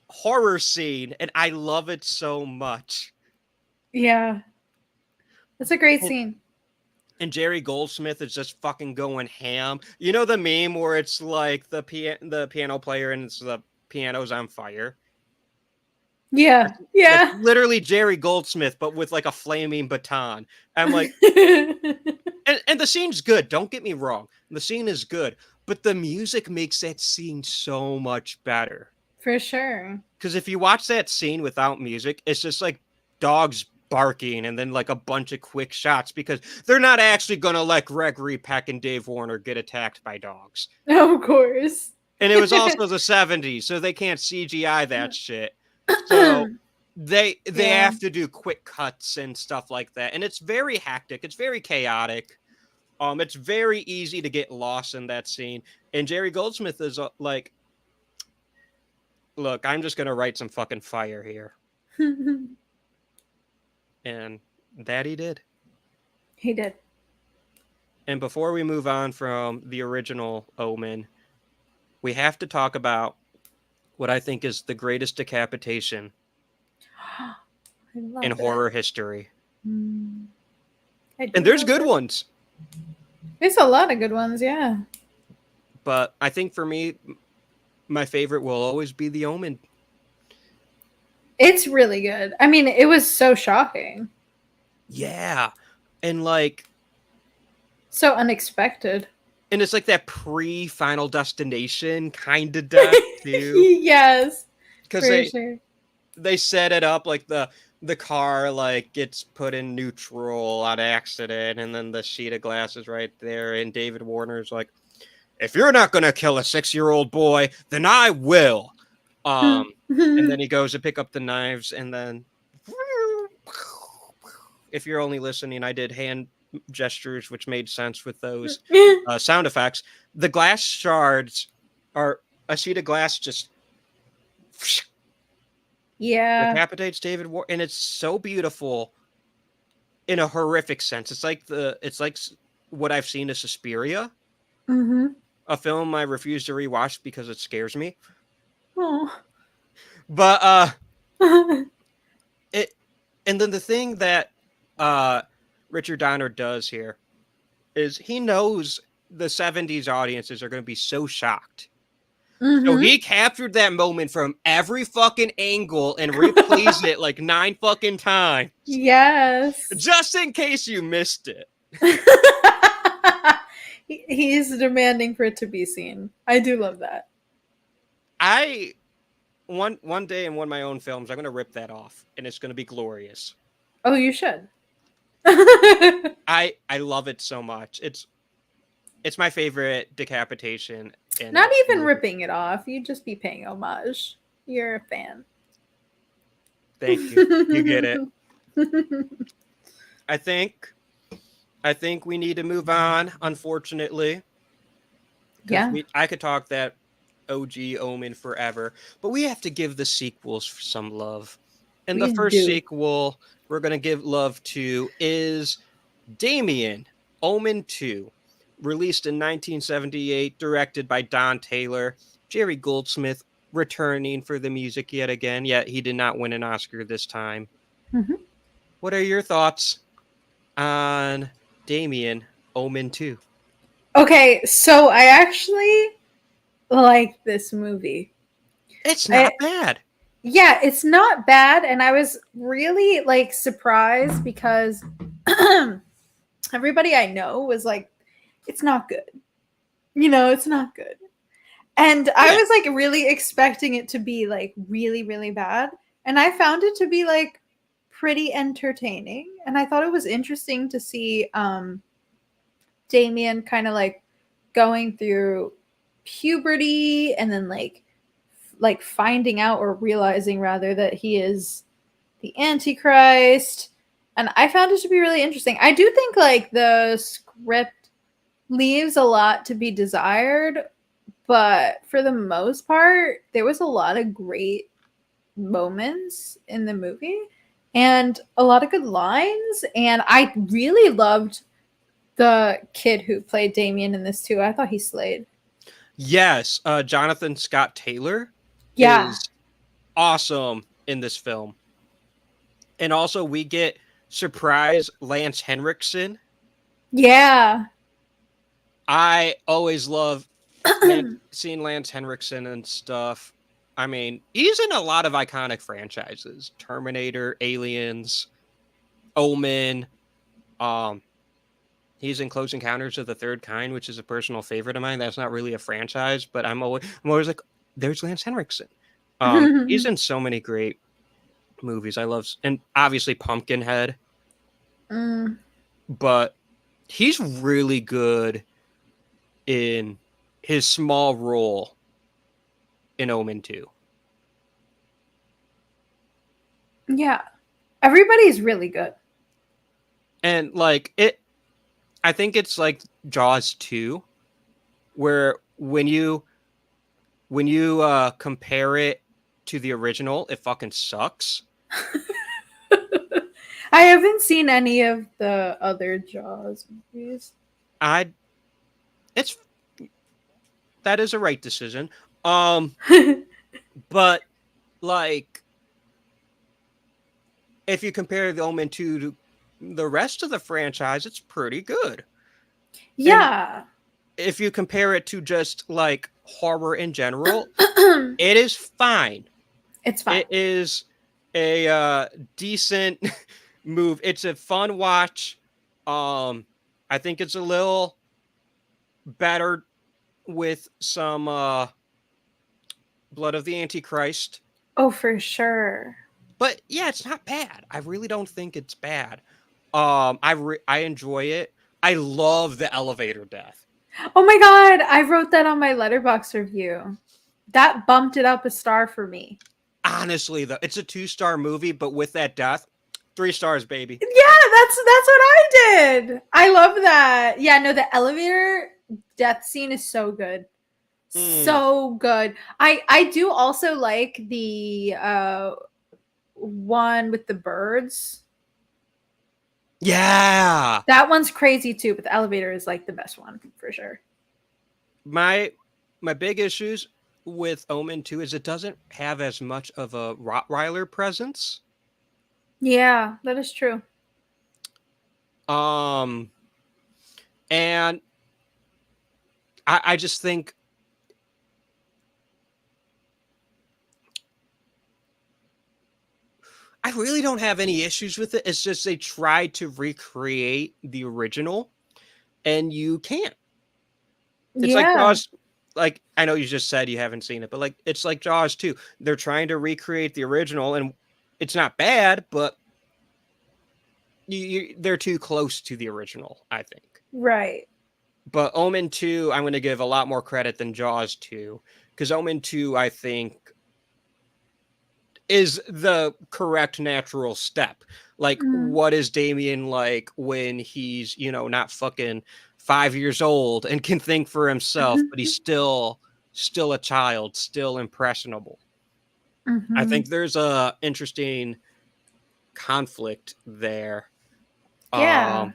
horror scene, and I love it so much. Yeah. It's a great scene. And Jerry Goldsmith is just fucking going ham. You know the meme where it's like the piano player and it's the piano's on fire? Yeah. Yeah. That's literally Jerry Goldsmith, but with like a flaming baton. I'm like, and the scene's good. Don't get me wrong. The scene is good, but the music makes that scene so much better. For sure. Because if you watch that scene without music, it's just like dogs barking and then like a bunch of quick shots because they're not actually going to let Gregory Peck and Dave Warner get attacked by dogs. Of course. And it was also the 70s, so they can't CGI that shit. So they have to do quick cuts and stuff like that. And it's very hectic. It's very chaotic. It's very easy to get lost in that scene. And Jerry Goldsmith is like, look, I'm just going to write some fucking fire here. And that he did. He did. And before we move on from the original Omen, we have to talk about what I think is the greatest decapitation in horror history. And there's good ones. There's a lot of good ones, yeah. But I think for me, my favorite will always be The Omen. It's really good. I mean, it was so shocking. Yeah. And like... so unexpected. And it's like that pre-Final Destination kind of death, too. Yes. Because they set it up like the car like gets put in neutral on accident, and then the sheet of glass is right there, and David Warner's like, if you're not going to kill a 6-year-old boy, then I will. And then he goes to pick up the knives, and then if you're only listening, I did hand gestures, which made sense with those sound effects. The glass shards are a sheet of glass just decapitates David Warner, and it's so beautiful in a horrific sense. It's like what I've seen as Suspiria, a film I refuse to rewatch because it scares me. Oh. But and then the thing that Richard Donner does here is he knows the 70s audiences are going to be so shocked. So he captured that moment from every fucking angle and replays it like 9 fucking times. Yes. Just in case you missed it. He's demanding for it to be seen. I do love that. One day in one of my own films, I'm going to rip that off, and it's going to be glorious. Oh, you should. I love it so much. It's my favorite decapitation. Not even ripping it off. You'd just be paying homage. You're a fan. Thank you. You get it. I think we need to move on, unfortunately. Yeah. I could talk that OG Omen forever, but we have to give the sequels some love. And the first sequel we're going to give love to is Damien, Omen 2. Released in 1978, directed by Don Taylor. Jerry Goldsmith returning for the music yet again, yet he did not win an Oscar this time. What are your thoughts on Damien, Omen 2? Okay, so I actually like this movie. It's not bad. Yeah, it's not bad, and I was really like surprised because everybody I know was like, it's not good. It's not good. And I was like really expecting it to be like really, really bad. And I found it to be like pretty entertaining. And I thought it was interesting to see Damien kind of like going through puberty and then like finding out or realizing rather that he is the Antichrist. And I found it to be really interesting. I do think like the script leaves a lot to be desired, but for the most part, there was a lot of great moments in the movie and a lot of good lines. And I really loved the kid who played Damien in this too. I thought he slayed. Yes, Jonathan Scott Taylor Yeah. is awesome in this film. And also we get surprise Lance Henriksen. Yeah. I always love seeing Lance Henriksen and stuff. I mean, he's in a lot of iconic franchises. Terminator, Aliens, Omen. He's in Close Encounters of the Third Kind, which is a personal favorite of mine. That's not really a franchise, but I'm always like, there's Lance Henriksen. He's in so many great movies. I love, and obviously Pumpkinhead. But he's really good in his small role in Omen 2. Yeah. Everybody's really good. And like I think it's like Jaws 2, where when you compare it to the original, it fucking sucks. I haven't seen any of the other Jaws movies. That is a right decision. But like if you compare the Omen 2 to the rest of the franchise, it's pretty good. Yeah. And if you compare it to just like horror in general, it is fine. It's fine. It is a decent move. It's a fun watch. I think it's a little better with some Blood of the Antichrist. Oh, for sure. But yeah, it's not bad. I really don't think it's bad. I enjoy it. I love the elevator death. Oh my god, I wrote that on my Letterboxd review. That bumped it up a star for me. Honestly, though, it's a 2-star movie, but with that death, 3 stars, baby. Yeah, that's what I did. I love that. Yeah, no, the elevator death scene is so good. So good. I do also like the one with the birds. Yeah. That one's crazy too, but the elevator is like the best one for sure. My big issues with Omen 2 is it doesn't have as much of a Rottweiler presence. Yeah, that is true. And I just think I really don't have any issues with it. It's just they tried to recreate the original, and you can't. It's like Jaws. Like I know you just said you haven't seen it, but like it's like Jaws 2. They're trying to recreate the original, and it's not bad, but they're too close to the original, I think. Right. But Omen 2, I'm going to give a lot more credit than Jaws 2, because Omen 2, I think, is the correct natural step. Like, what is Damien like when he's, not fucking 5 years old and can think for himself, but he's still a child, still impressionable. I think there's a interesting conflict there. Yeah.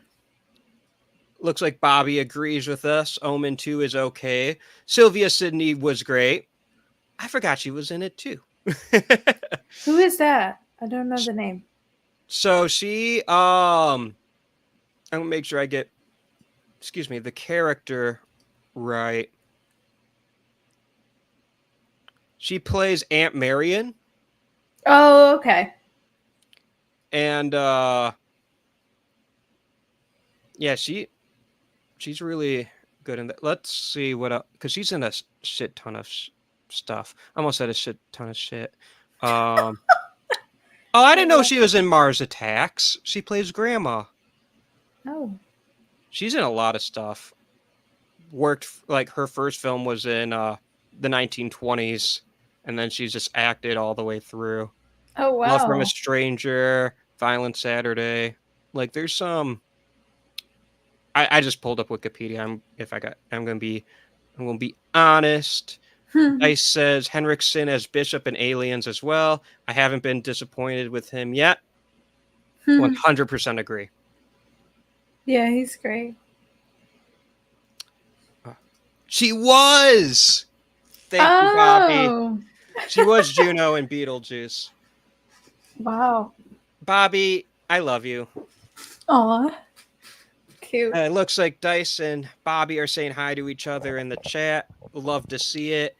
Looks like Bobby agrees with us. Omen 2 is okay. Sylvia Sidney was great. I forgot she was in it too. Who is that? I don't know the name. So she, I'm gonna make sure I get, the character right. She plays Aunt Marion. Oh, okay. And yeah, she's really good in that. Let's see what else, because she's in a shit ton of stuff. I almost said a shit ton of shit. Oh, I didn't know she was in Mars Attacks. She plays Grandma. Oh. She's in a lot of stuff. Worked, like, her first film was in the 1920s, and then she's just acted all the way through. Oh, wow. Love from a Stranger, Violent Saturday. Like, there's some... I just pulled up Wikipedia. I'm going to be and we'll be honest. Dice says Henriksen as Bishop in Aliens as well. I haven't been disappointed with him yet. 100% agree. Yeah, he's great. She was! Thank you, Bobby. She was Juno in Beetlejuice. Wow. Bobby, I love you. Aw. Cute. It looks like Dice and Bobby are saying hi to each other in the chat. Love to see it.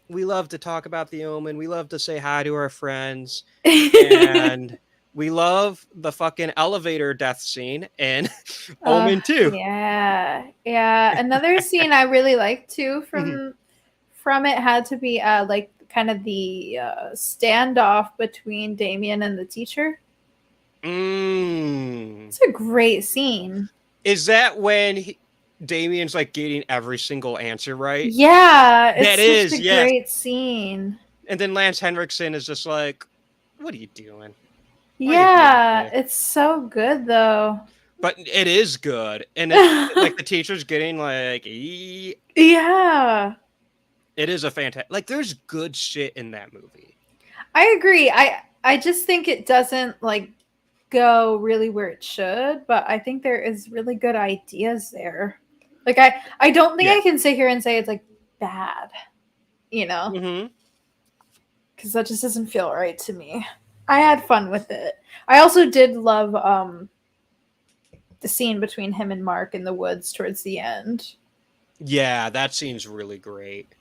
We love to talk about The Omen. We love to say hi to our friends. And we love the fucking elevator death scene in Omen 2. Yeah. Yeah. Another scene I really liked too from it had to be like kind of the standoff between Damien and the teacher. It's a great scene. Is that when Damien's like getting every single answer right? Yeah, it's such a great scene. And then Lance Henriksen is just like, "What are you doing?" Yeah, it's so good though. But it is good, and it's like the teacher's getting like, yeah, it is a fantastic. Like, there's good shit in that movie. I agree. I just think it doesn't like go really where it should, but I think there is really good ideas there. Like I don't think I can sit here and say it's like bad, you know, because that just doesn't feel right to me. I had fun with it. I also did love the scene between him and Mark in the woods towards the end. Yeah, that scene's really great.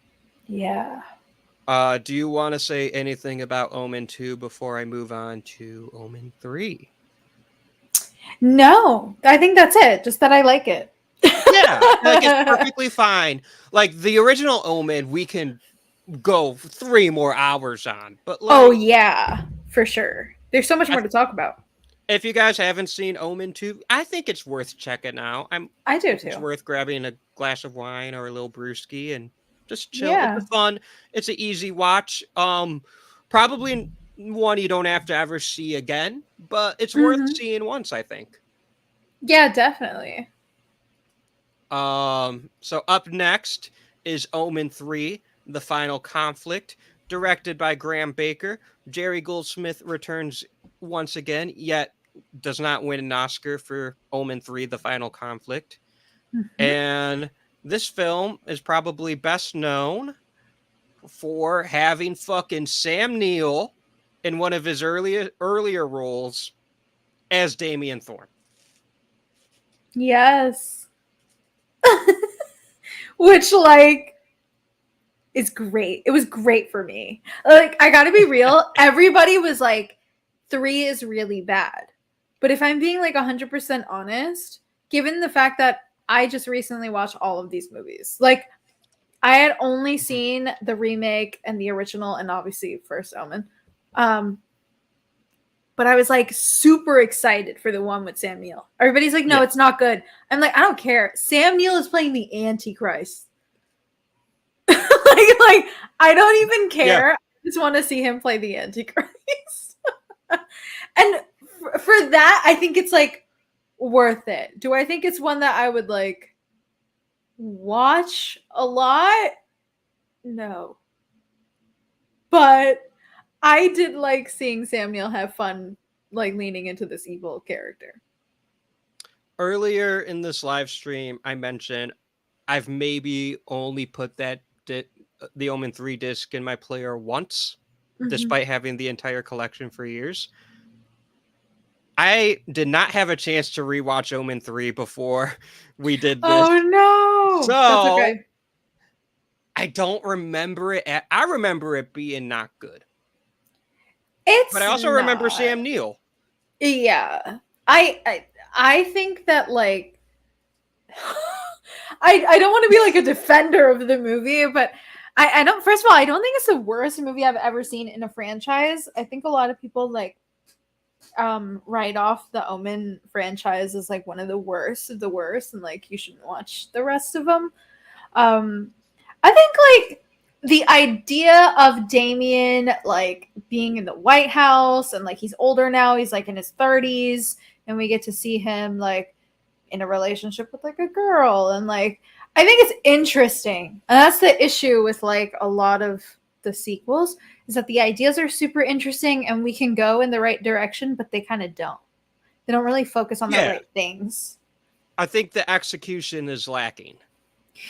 Yeah. Do you want to say anything about Omen 2 before I move on to Omen 3? No, I think that's it. Just that I like it. Yeah, like it's perfectly fine. Like the original Omen, we can go 3 more hours on. But like, oh yeah, for sure. There's so much more to talk about. If you guys haven't seen Omen 2, I think it's worth checking out. I do too. It's worth grabbing a glass of wine or a little brewski and just chill. Yeah. It's fun. It's an easy watch. Probably one you don't have to ever see again, but it's worth seeing once, I think. Yeah, definitely. So up next is Omen 3, The Final Conflict, directed by Graham Baker. Jerry Goldsmith returns once again, yet does not win an Oscar for Omen 3, The Final Conflict. And this film is probably best known for having fucking Sam Neill in one of his earlier roles as Damien Thorne. Yes. Which like is great. It was great for me. Like I gotta be real, everybody was like 3 is really bad. But if I'm being like 100% honest, given the fact that I just recently watched all of these movies, like I had only seen the remake and the original and obviously First Omen. But I was like super excited for the one with Sam Neill. Everybody's like, no, it's not good. I'm like, I don't care. Sam Neill is playing the Antichrist. like I don't even care. Yeah. I just want to see him play the Antichrist. And for that, I think it's like worth it. Do I think it's one that I would like watch a lot? No. But I did like seeing Sam Neill have fun, like leaning into this evil character. Earlier in this live stream, I mentioned I've maybe only put the Omen 3 disc in my player once, despite having the entire collection for years. I did not have a chance to rewatch Omen 3 before we did this. Oh no! So, that's okay. I don't remember it. I remember it being not good. But I also remember Sam Neill. Yeah. I think that like I don't want to be like a defender of the movie, but I don't, first of all, I don't think it's the worst movie I've ever seen in a franchise. I think a lot of people like write off the Omen franchise as like one of the worst of the worst, and like you shouldn't watch the rest of them. I think like the idea of Damien like being in the White House and like he's older now, he's like in his 30s, and we get to see him like in a relationship with like a girl, and like I think it's interesting. And that's the issue with like a lot of the sequels is that the ideas are super interesting and we can go in the right direction, but they kind of don't. They don't really focus on the Yeah. right things. I think the execution is lacking.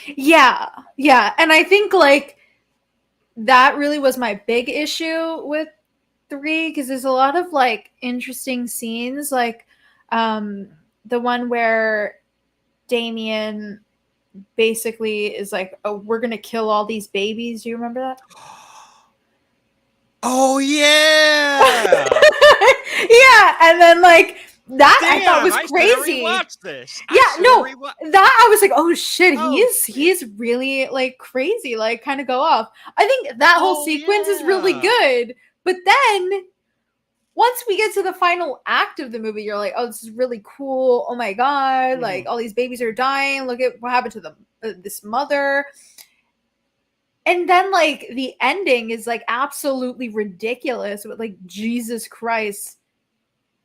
Yeah. Yeah. And I think like that really was my big issue with 3 because there's a lot of like interesting scenes, like the one where Damien basically is like, oh, we're gonna kill all these babies. Do you remember that? Oh yeah. Yeah, and then like that Damn, I thought was I crazy. rewatched this. Yeah, no, that I was like, oh shit, he's really like crazy, like kind of go off. I think that whole sequence is really good, but then once we get to the final act of the movie, you're like, oh, this is really cool. Oh my god, like all these babies are dying. Look at what happened to them, this mother. And then like the ending is like absolutely ridiculous with like Jesus Christ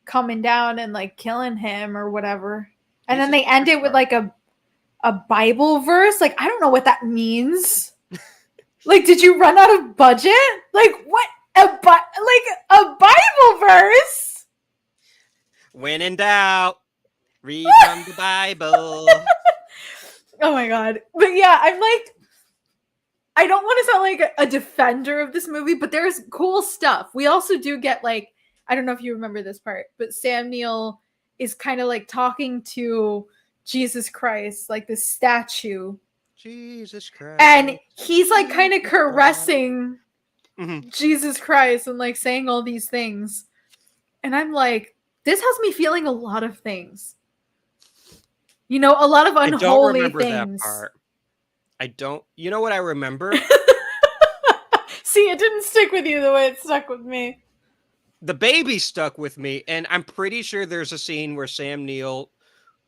coming down and like killing him or whatever. And then they end it with like a Bible verse. Like, I don't know what that means. Like, did you run out of budget? Like, what? A Bible verse? When in doubt, read from the Bible. Oh my god. But yeah, I'm like, I don't want to sound like a defender of this movie, but there's cool stuff. We also do get like, I don't know if you remember this part, but Sam Neill is kind of like talking to Jesus Christ, like this statue. Jesus Christ. And he's like kind of caressing Jesus Christ and like saying all these things. And I'm like, this has me feeling a lot of things. You know, a lot of unholy things. I don't remember that part. I don't. You know what I remember? See, it didn't stick with you the way it stuck with me. The baby stuck with me, and I'm pretty sure there's a scene where Sam Neill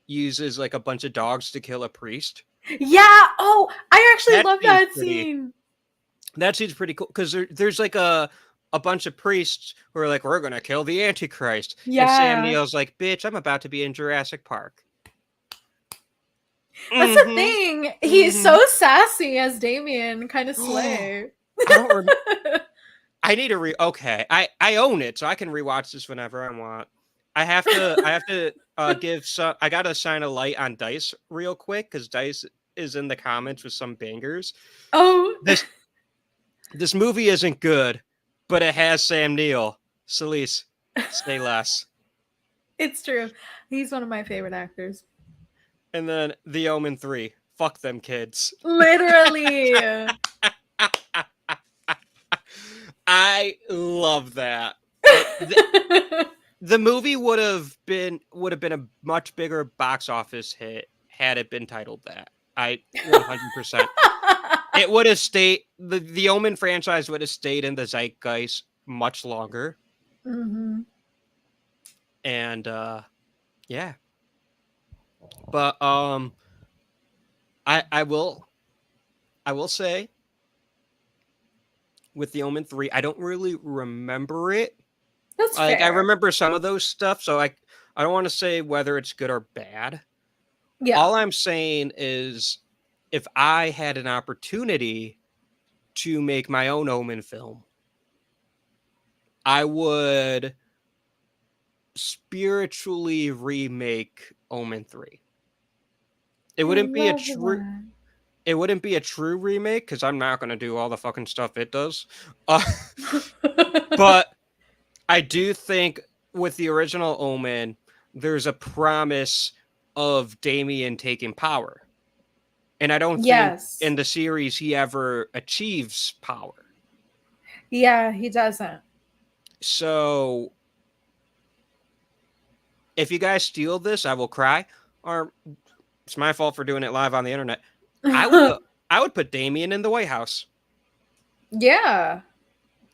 uses like a bunch of dogs to kill a priest. Yeah. Oh, I actually love that scene. That scene's pretty cool because there's like a bunch of priests who are like, we're gonna kill the Antichrist. Yeah. And Sam Neill's like, bitch, I'm about to be in Jurassic Park. That's the thing. He's so sassy as Damien, kind of slay. I don't remember. I need to okay. I own it, so I can rewatch this whenever I want. I have to give some. I gotta shine a light on Dice real quick because Dice is in the comments with some bangers. Oh, this movie isn't good, but it has Sam Neill. Selis, say less. It's true. He's one of my favorite actors. And then The Omen 3. Fuck them kids. Literally. I love that. The movie would have been a much bigger box office hit had it been titled that. 100%. It would have stayed. The Omen franchise would have stayed in the zeitgeist much longer. Mm-hmm. And yeah. But I will say with The Omen 3, I don't really remember it. That's like fair. I remember some of those stuff, so I don't want to say whether it's good or bad. Yeah. All I'm saying is if I had an opportunity to make my own Omen film, I would spiritually remake Omen 3. It wouldn't be a true. It wouldn't be a true remake because I'm not going to do all the fucking stuff it does. But I do think with the original Omen, there's a promise of Damien taking power, and I don't think in the series he ever achieves power. Yeah, he doesn't. So if you guys steal this, I will cry. Or it's my fault for doing it live on the internet. I would put Damien in the White House. Yeah.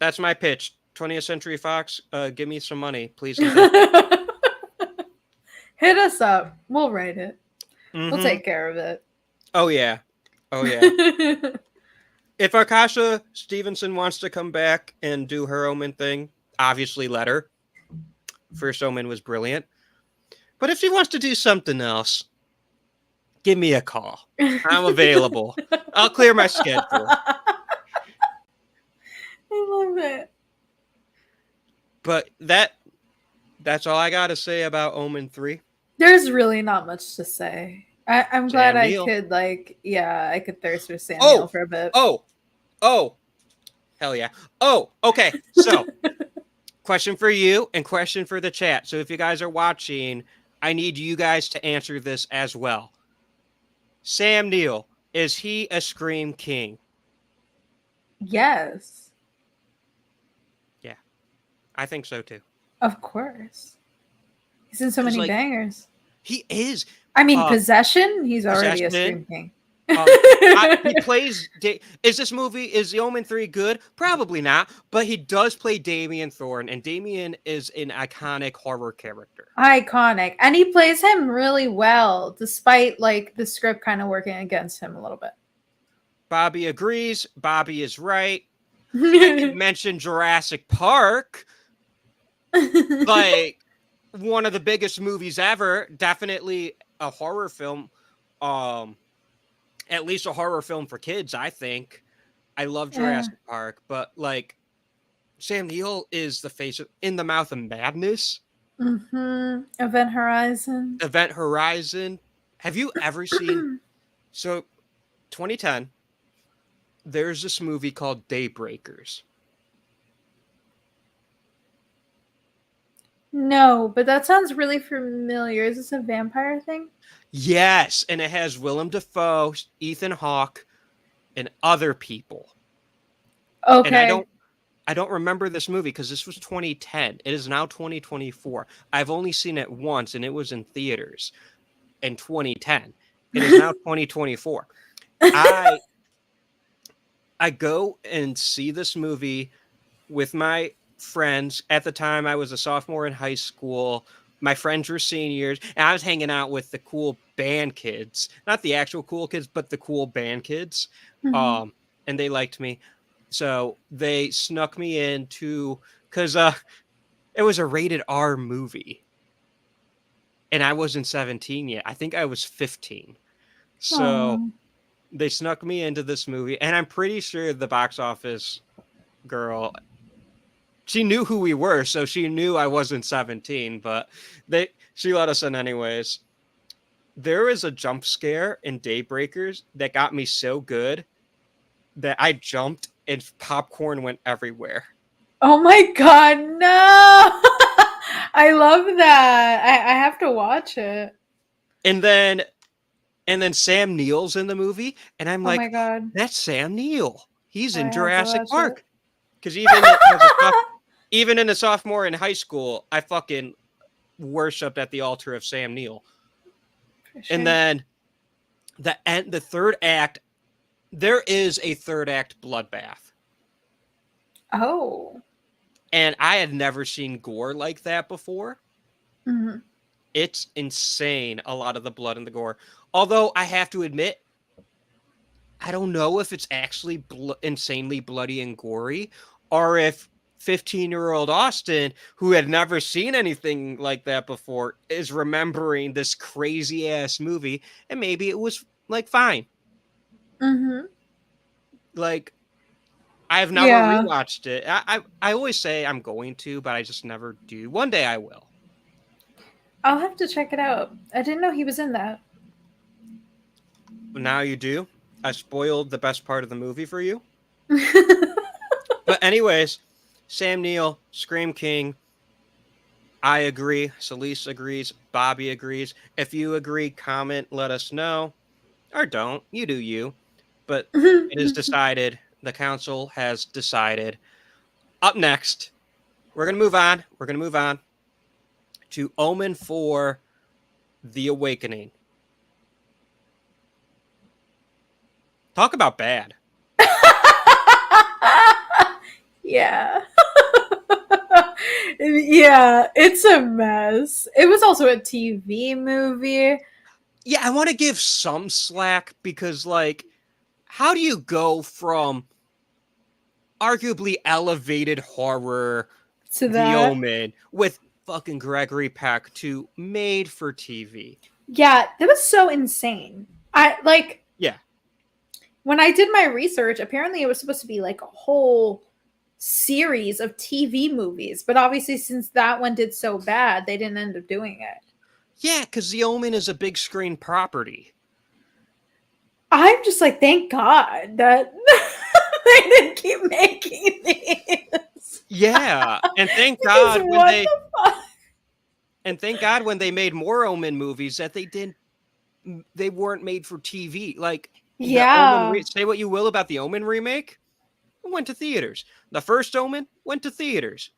That's my pitch. 20th Century Fox, give me some money, please. Hit us up. We'll write it. Mm-hmm. We'll take care of it. Oh, yeah. Oh, yeah. If Akasha Stevenson wants to come back and do her Omen thing, obviously let her. First Omen was brilliant. But if she wants to do something else, give me a call. I'm available. I'll clear my schedule. I love it. But that's all I got to say about Omen 3. There's really not much to say. I'm glad Sam I Neill. could I could thirst for Sam Neill for a bit. Oh, hell yeah. Oh, okay. So, question for you and question for the chat. So if you guys are watching, I need you guys to answer this as well. Sam Neill, is he a Scream King? Yes. Yeah, I think so too. Of course. He's in so many bangers. He is. I mean, Possession, he's already a Possession. Scream King. He plays. Is the Omen 3 good? Probably not. But he does play Damien Thorne, and Damien is an iconic horror character. Iconic, and he plays him really well, despite like the script kind of working against him a little bit. Bobby agrees. Bobby is right. I mentioned Jurassic Park, like one of the biggest movies ever. Definitely a horror film. At least a horror film for kids, I think. I love Jurassic Park, but like Sam Neill is the face of In the Mouth of Madness. Event Horizon. Event Horizon. Have you ever seen? So, 2010. There's this movie called Daybreakers. No, but that sounds really familiar. Is this a vampire thing? Yes, and it has Willem Dafoe, Ethan Hawke, and other people. Okay. And I don't remember this movie because this was 2010. It is now 2024. I've only seen it once, and it was in theaters in 2010. It is now 2024. I go and see this movie with my friends. At the time, I was a sophomore in high school. My friends were seniors, and I was hanging out with the cool band kids. Not the actual cool kids, but the cool band kids. And they liked me. So they snuck me into, because it was a rated R movie. And I wasn't 17 yet. I think I was 15. So they snuck me into this movie. And I'm pretty sure the box office girl, she knew who we were, so she knew I wasn't 17, but she let us in anyways. There was a jump scare in Daybreakers that got me so good that I jumped and popcorn went everywhere. Oh my god, no! I love that. I have to watch it. And then Sam Neill's in the movie, and I'm like, oh my god, that's Sam Neill. He's in I have to Jurassic watch Park. it. Because even in a sophomore in high school, I fucking worshipped at the altar of Sam Neill. For sure. And then the third act, there is a third act bloodbath. Oh. And I had never seen gore like that before. It's insane, a lot of the blood and the gore. Although I have to admit, I don't know if it's actually insanely bloody and gory, or if 15-year-old Austin, who had never seen anything like that before, is remembering this crazy ass movie, and maybe it was like fine. Like, I've never rewatched it. I always say I'm going to, but I just never do. One day I will. I'll have to check it out. I didn't know he was in that. Now you do. I spoiled the best part of the movie for you. But anyways, Sam Neill, Scream King. I agree. Selis agrees. Bobby agrees. If you agree, comment, let us know. Or don't. You do you. But it is decided. The council has decided. Up next, we're going to move on. We're going to move on to Omen 4, The Awakening. Talk about bad. Yeah. Yeah, it's a mess. It was also a TV movie. Yeah, I want to give some slack because, like, how do you go from arguably elevated horror To The that. Omen with fucking Gregory Peck to made for TV? Yeah, that was so insane. I like Yeah. when I did my research, apparently it was supposed to be like a whole series of TV movies, but obviously since that one did so bad, they didn't end up doing it. Yeah, because The Omen is a big screen property. I'm just like, thank God that they didn't keep making these. Yeah, and thank Because God what the fuck? when they made more Omen movies that they weren't made for TV. Like the Omen, Yeah. say what you will about the Omen remake, it went to theaters. The first Omen went to theaters,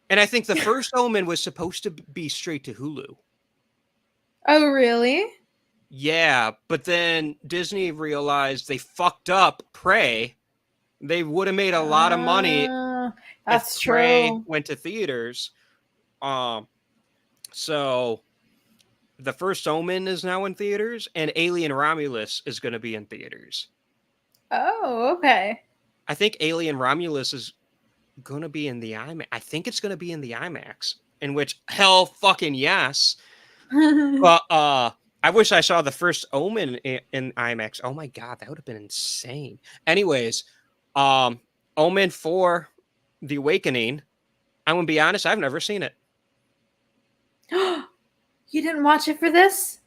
and I think the first Omen was supposed to be straight to Hulu. Oh, really? Yeah, but then Disney realized they fucked up Prey. They would have made a lot of money if That's Prey true. went to theaters. So the first Omen is now in theaters, and Alien Romulus is going to be in theaters. Oh, okay. I think Alien Romulus is going to be in the IMAX. I think it's going to be in the IMAX, in which hell fucking yes. But I wish I saw the first Omen in IMAX. Oh my god, that would have been insane. Anyways, Omen 4, The Awakening. I'm gonna be honest, I've never seen it. You didn't watch it for this?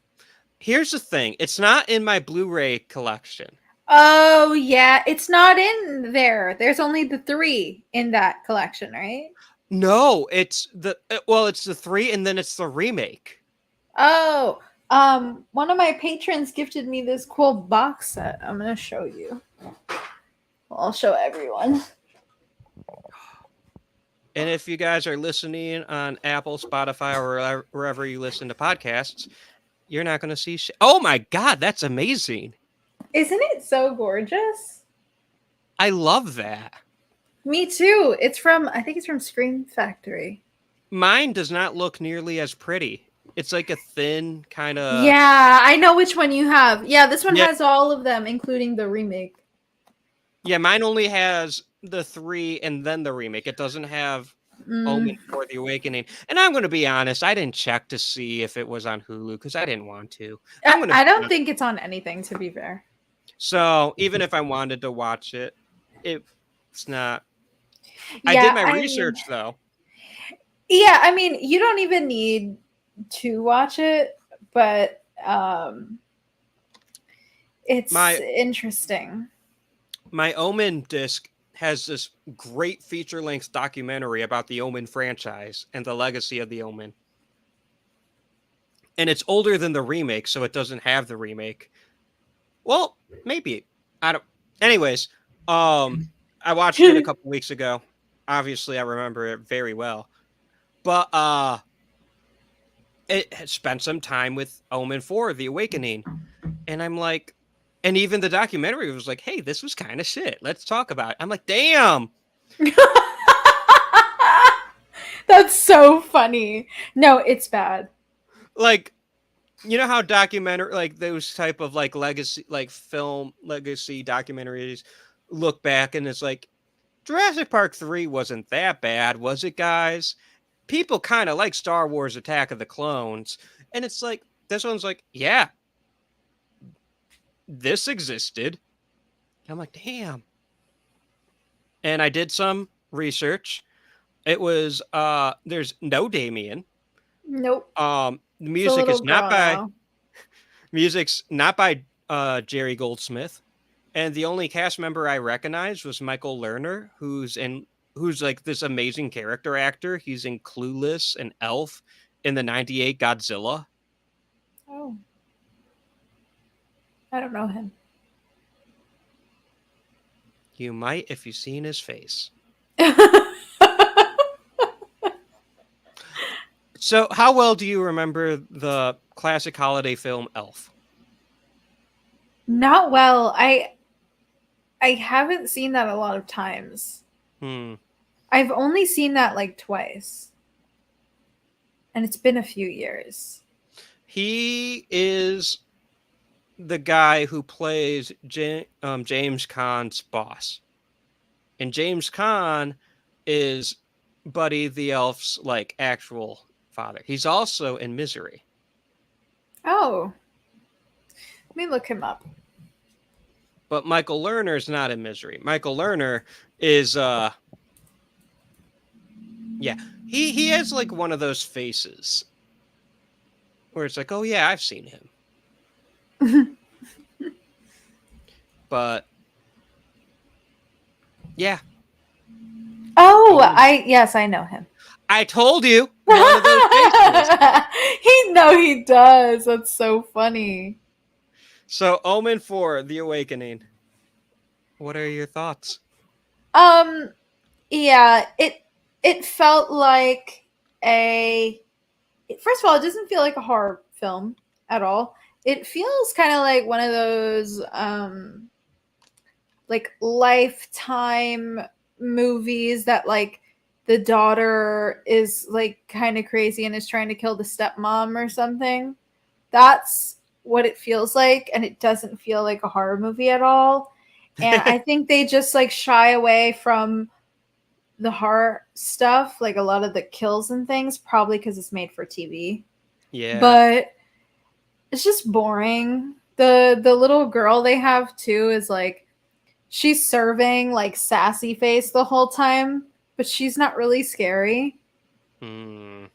Here's the thing: it's not in my Blu-ray collection. Oh, yeah. It's not in there. There's only the 3 in that collection, right? No, it's the it's the 3, and then it's the remake. Oh, one of my patrons gifted me this cool box set. I'm gonna show you. Well, I'll show everyone. And if you guys are listening on Apple, Spotify, or wherever you listen to podcasts, you're not going to see shit. Oh my god, that's amazing! Isn't it so gorgeous? I love that. Me too. I think it's from Scream Factory. Mine does not look nearly as pretty. It's like a thin kind of. Yeah, I know which one you have. Yeah, this one Yeah. has all of them, including the remake. Yeah, mine only has the 3 and then the remake. It doesn't have Omen for the Awakening. And I'm going to be honest, I didn't check to see if it was on Hulu because I didn't want to. I don't think it's on anything, to be fair. So even if I wanted to watch it, it's not. Yeah, I did my research though. Yeah, I mean, you don't even need to watch it, but it's interesting. My Omen disc has this great feature-length documentary about the Omen franchise and the legacy of the Omen. And it's older than the remake, so it doesn't have the remake. Well, maybe. I don't. Anyways, I watched it a couple weeks ago. Obviously, I remember it very well. But it had spent some time with Omen 4, The Awakening. And I'm like, and even the documentary was like, hey, this was kind of shit. Let's talk about it. I'm like, damn. That's so funny. No, it's bad. Like, you know how documentary, like those type of like legacy, like film legacy documentaries look back and it's like, Jurassic Park 3 wasn't that bad, was it, guys? People kind of like Star Wars Attack of the Clones. And it's like, this one's like, yeah, this existed. I'm like, damn. And I did some research. It was there's no Damien. Nope. The music is not by music's not by Jerry Goldsmith. And the only cast member I recognized was Michael Lerner, who's like this amazing character actor. He's in Clueless and Elf in the 98 Godzilla. Oh. I don't know him. You might if you've seen his face. So, how well do you remember the classic holiday film Elf? Not well. I haven't seen that a lot of times. I've only seen that like twice. And it's been a few years. He is the guy who plays James Caan's boss. And James Caan is Buddy the Elf's like actual father. He's also in Misery. Oh. Let me look him up. But Michael Lerner's not in Misery. Michael Lerner is yeah, he has like one of those faces where it's like, oh yeah, I've seen him. But yeah. Oh, yes, I know him. I told you, one of those faces. He does. That's so funny. So Omen 4, The Awakening. What are your thoughts? Yeah, it felt like first of all, it doesn't feel like a horror film at all. It feels kind of like one of those like Lifetime movies that like the daughter is like kind of crazy and is trying to kill the stepmom or something. That's what it feels like, and it doesn't feel like a horror movie at all. And I think they just like shy away from the horror stuff, like a lot of the kills and things, probably because it's made for TV. Yeah. But it's just boring. The little girl they have too is like, she's serving like sassy face the whole time, but she's not really scary. It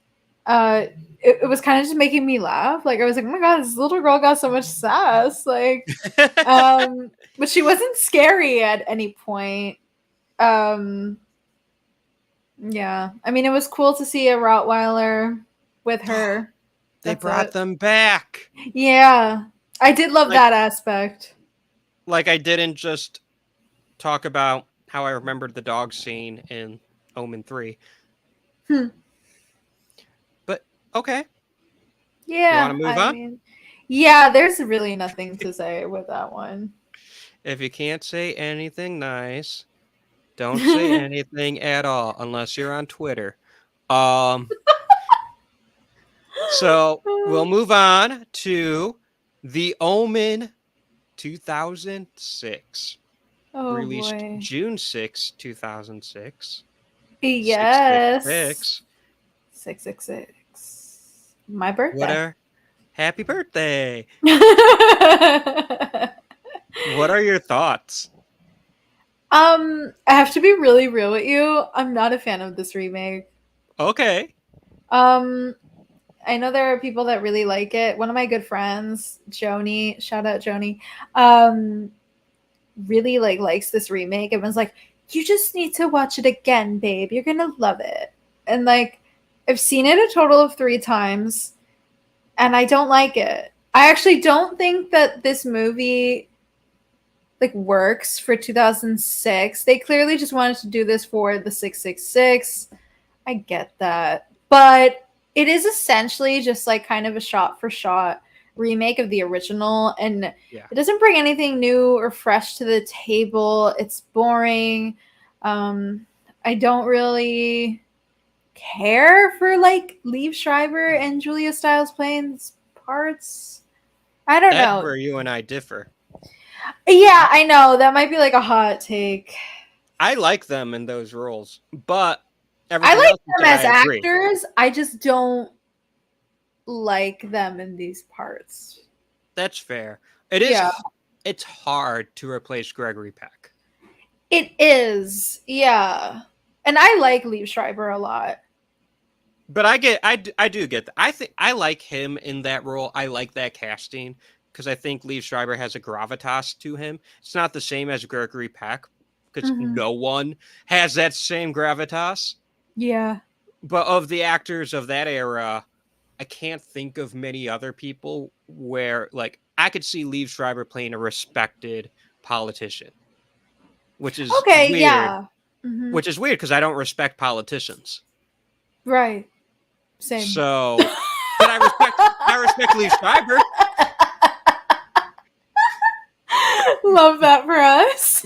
was kind of just making me laugh. Like I was like, oh my god, this little girl got so much sass. Like, but she wasn't scary at any point. Yeah, I mean, it was cool to see a Rottweiler with her. They brought them back. Yeah, I did love that aspect. Like, I didn't just talk about how I remembered the dog scene in Omen 3. But, okay. Yeah. You want to move on? Yeah, there's really nothing to say with that one. If you can't say anything nice, don't say anything at all, unless you're on Twitter. So, we'll move on to The Omen 2006. Released boy. June 6, 2006. Yes. 666. 666. My birthday. Happy birthday. What are your thoughts? I have to be really real with you. I'm not a fan of this remake. Okay. I know there are people that really like it. One of my good friends, Joni, shout out Joni, really likes this remake and was like, you just need to watch it again, babe. You're gonna love it. And like, I've seen it a total of 3 times, and I don't like it. I actually don't think that this movie like works for 2006. They clearly just wanted to do this for the 666. I get that, but it is essentially just like kind of a shot for shot remake of the original, and it doesn't bring anything new or fresh to the table. It's boring. I don't really care for like Liev Schreiber and Julia Stiles playing these parts. I don't know. That's where you and I differ. Yeah, I know. That might be like a hot take. I like them in those roles, but I like them as actors. I just don't like them in these parts. That's fair. It is. Yeah. It's hard to replace Gregory Peck. It is. Yeah. And I like Liev Schreiber a lot. But I do get that. I think I like him in that role. I like that casting because I think Liev Schreiber has a gravitas to him. It's not the same as Gregory Peck because no one has that same gravitas. Yeah. But of the actors of that era, I can't think of many other people where, like, I could see Liev Schreiber playing a respected politician, which is weird. Yeah. Which is weird because I don't respect politicians. Right. Same. So, but I respect Liev Schreiber. Love that for us.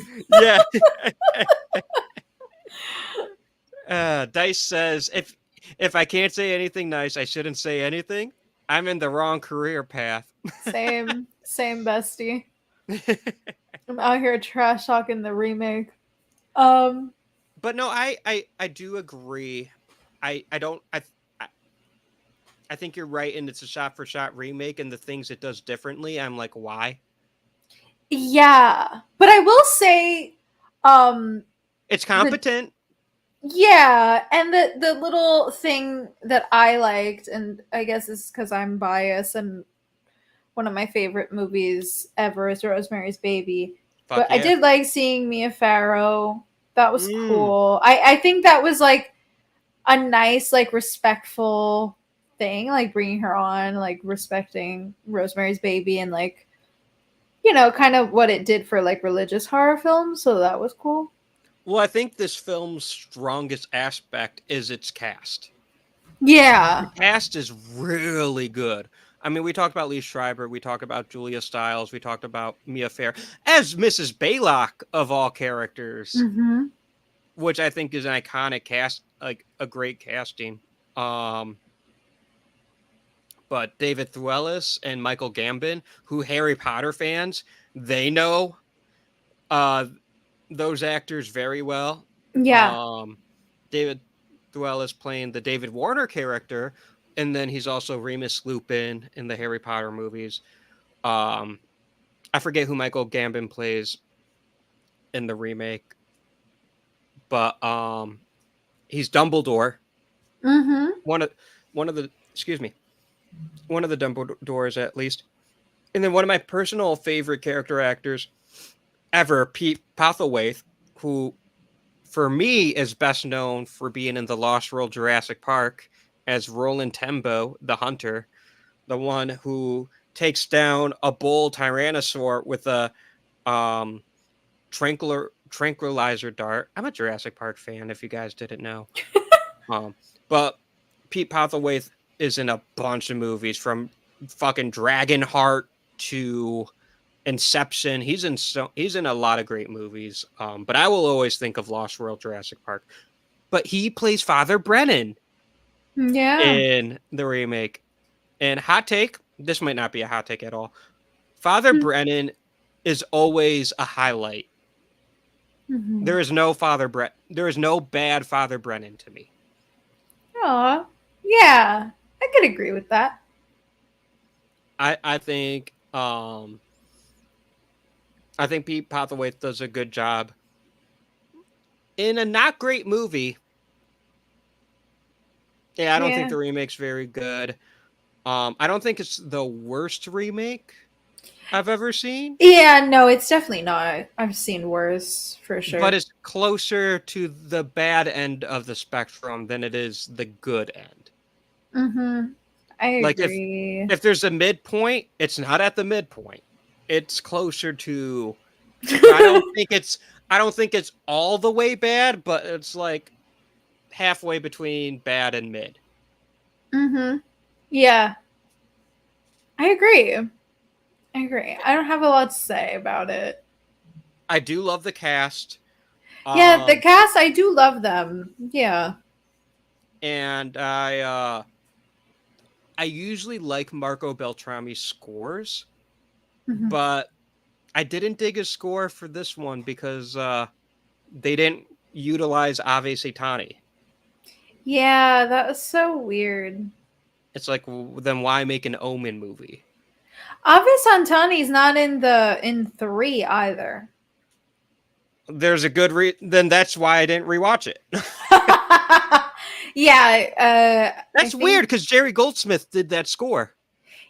Yeah. Dice says, if I can't say anything nice, I shouldn't say anything. I'm in the wrong career path. Same bestie. I'm out here trash talking the remake. But no, I do agree. I think you're right, and it's a shot-for-shot remake, and the things it does differently, I'm like, why? Yeah, but I will say, um, It's the competent. yeah, and the little thing that I liked, and I guess it's because I'm biased, and one of my favorite movies ever is Rosemary's Baby. But Fuck I yeah. did like seeing Mia Farrow. That was Mm. cool. I think that was like a nice, like respectful thing, like bringing her on, like respecting Rosemary's Baby, and like kind of what it did for like religious horror films. So that was cool. Well, I think this film's strongest aspect is its cast. The Yeah. cast is really good. I mean, we talked about Lee Schreiber, we talked about Julia Stiles, we talked about Mia Farrow as Mrs. Baylock of all characters, Mm-hmm. which I think is an iconic cast, like a great casting. Um, but David Thewlis and Michael Gambon, who Harry Potter fans, they know uh, those actors very well. Yeah. Um, David Thewlis playing the David Warner character, and then he's also Remus Lupin in the Harry Potter movies. Um, I forget who Michael Gambon plays in the remake, but he's Dumbledore. Mm-hmm. One of one of the excuse me, one of the Dumbledores at least. And then one of my personal favorite character actors ever, Pete Postlethwaite, who for me is best known for being in the Lost World Jurassic Park as Roland Tembo, the hunter, the one who takes down a bull tyrannosaur with a um, tranquilizer dart. I'm a Jurassic Park fan, if you guys didn't know. But Pete Postlethwaite is in a bunch of movies, from fucking Dragonheart to Inception. He's in a lot of great movies. But I will always think of Lost World Jurassic Park. But he plays Father Brennan Yeah. in the remake. And hot take, this might not be a hot take at all. Father Brennan is always a highlight. Mm-hmm. There is no bad Father Brennan to me. Aw. Yeah. I could agree with that. I think Pete Postlethwaite does a good job in a not great movie. Yeah, I don't think Yeah. the remake's very good. I don't think it's the worst remake I've ever seen, Yeah, no, it's definitely not. I've seen worse for but sure. it's closer to the bad end of the spectrum than it is the good end. Mm-hmm. I Like agree. if there's a midpoint, it's not at the midpoint. It's closer to I don't think it's all the way bad, but it's like halfway between bad and mid. Mm-hmm. Yeah. I agree. I agree. I don't have a lot to say about it. I do love the cast. Yeah, the Um cast, I do love them. Yeah. and I usually like Marco Beltrami's scores, Mhm. but I didn't dig his score for this one because they didn't utilize Ave Satani. Yeah, that was so weird. It's like, then why make an Omen movie? Ave Santani's not in 3 either. There's a good then that's why I didn't rewatch it. Yeah, I That's weird think because Jerry Goldsmith did that score.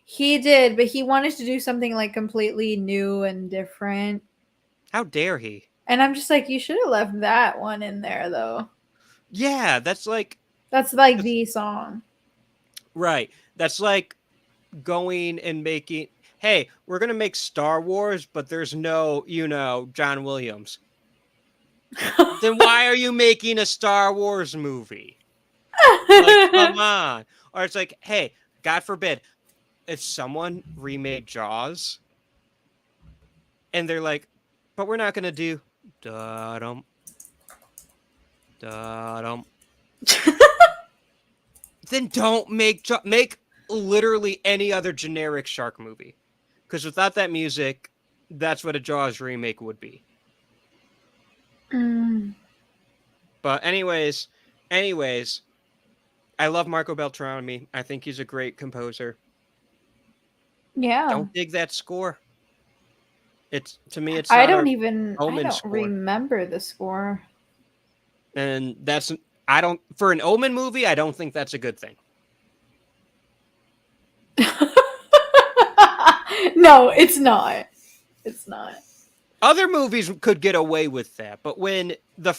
he did, but he wanted to do something like completely new and different. How dare he? And I'm just like, you should have left that one in there though. Yeah, that's like That's like the song. right. That's like going and making. Hey, we're gonna make Star Wars, but there's no, John Williams. Then why are you making a Star Wars movie? Like, come on. Or it's like, hey, God forbid, if someone remade Jaws and they're like, but we're not gonna do da-dum, da-dum. Then don't make literally any other generic shark movie. Because without that music, that's what a Jaws remake would be. Mm. But anyways, I love Marco Beltrami. I think he's a great composer. Yeah. Don't dig that score. It's to me, it's I not don't a even I Omen don't score, remember the score. and that's I don't for an Omen movie. I don't think that's a good thing. No, it's not. It's not. Other movies could get away with that, but when your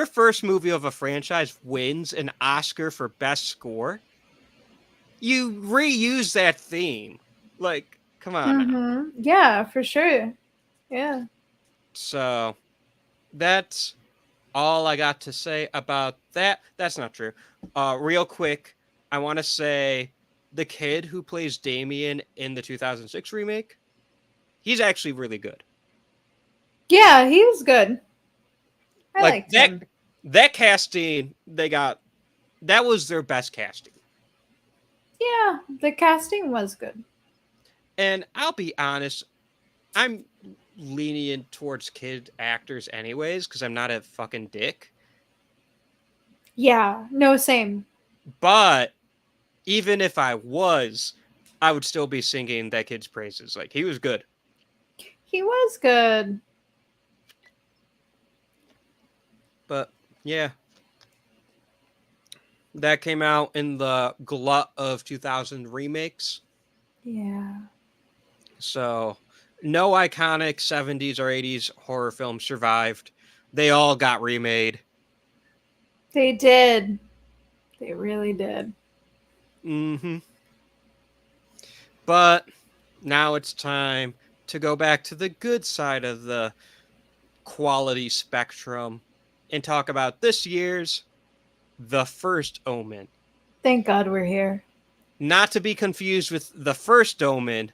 first movie of a franchise wins an Oscar for best score, you reuse that theme. Like, come on now. Yeah, for sure. Yeah. So that's all I got to say about that. That's not true. Real quick, I want to say the kid who plays Damien in the 2006 remake, he's actually really good. Yeah, he was good. I Like liked him. that casting that was their best casting. Yeah, the casting was good. And I'll be honest, I'm lenient towards kid actors anyways because I'm not a fucking dick. Yeah, no, same. But even if I was, I would still be singing that kid's praises. Like, he was good. He was good. But yeah, that came out in the glut of 2000 remakes. Yeah. So no iconic 70s or 80s horror film survived. They all got remade. They did. They really did. Mm-hmm. But now it's time to go back to the good side of the quality spectrum and talk about this year's The First Omen. Thank God we're here. Not to be confused with The First Omen,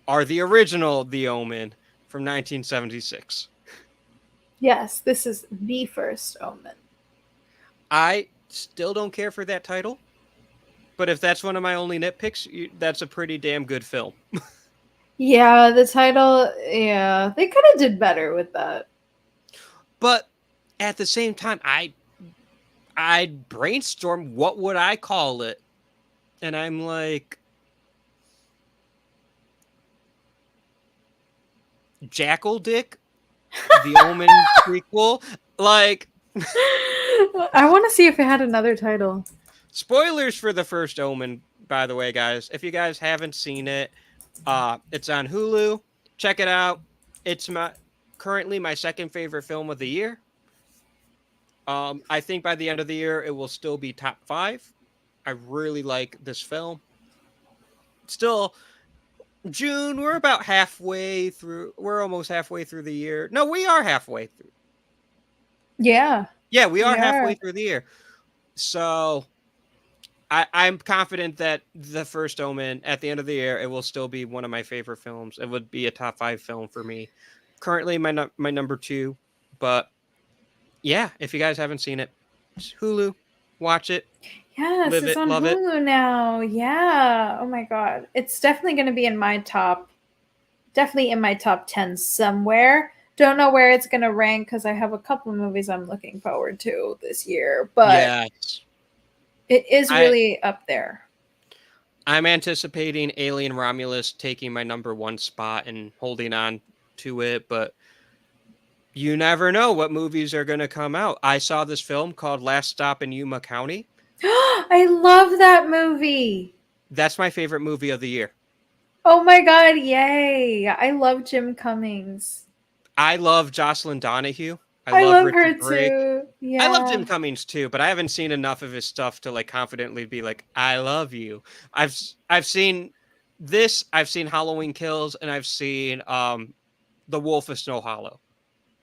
or the original The Omen from 1976. Yes, this is the first Omen. I still don't care for that title, but if that's one of my only nitpicks, that's a pretty damn good film. Yeah, the title, yeah, they could have did better with that. But at the same time, I brainstorm what would I call it, and I'm like, Jackal Dick, the Omen prequel. Like, I want to see if it had another title. spoilers for The First Omen, by the way, guys. If you guys haven't seen it, it's on Hulu. Check it out. It's currently my second favorite film of the year. I think by the end of the year it will still be top 5. I really like this film. Still, June, we're about halfway through. We're almost halfway through the year. No, we are halfway through. Yeah, Yeah, we are we halfway are. through the year. So I'm confident that The First Omen, at the end of the year, it will still be one of my favorite films. It would be a top 5 film for me. Currently, my number 2. But yeah, if you guys haven't seen it, it's Hulu, watch it, Yes, live it's it, on love it. Hulu now. Yeah. Oh my God. It's definitely going to be in my definitely in my top 10 somewhere. Don't know where it's going to rank because I have a couple of movies I'm looking forward to this year, but Yes. it is really up there. I'm anticipating Alien Romulus taking my number 1 spot and holding on to it, but you never know what movies are going to come out. I saw this film called Last Stop in Yuma County. I love that movie. That's my favorite movie of the year. Oh my God. Yay. I love Jim Cummings. I love Jocelyn Donahue. I I love love her Richard Brake. too. I love Yeah. Jim Cummings too, but I haven't seen enough of his stuff to like confidently be like, I love you. I've seen this, I've seen Halloween Kills, and I've seen The Wolf of Snow Hollow.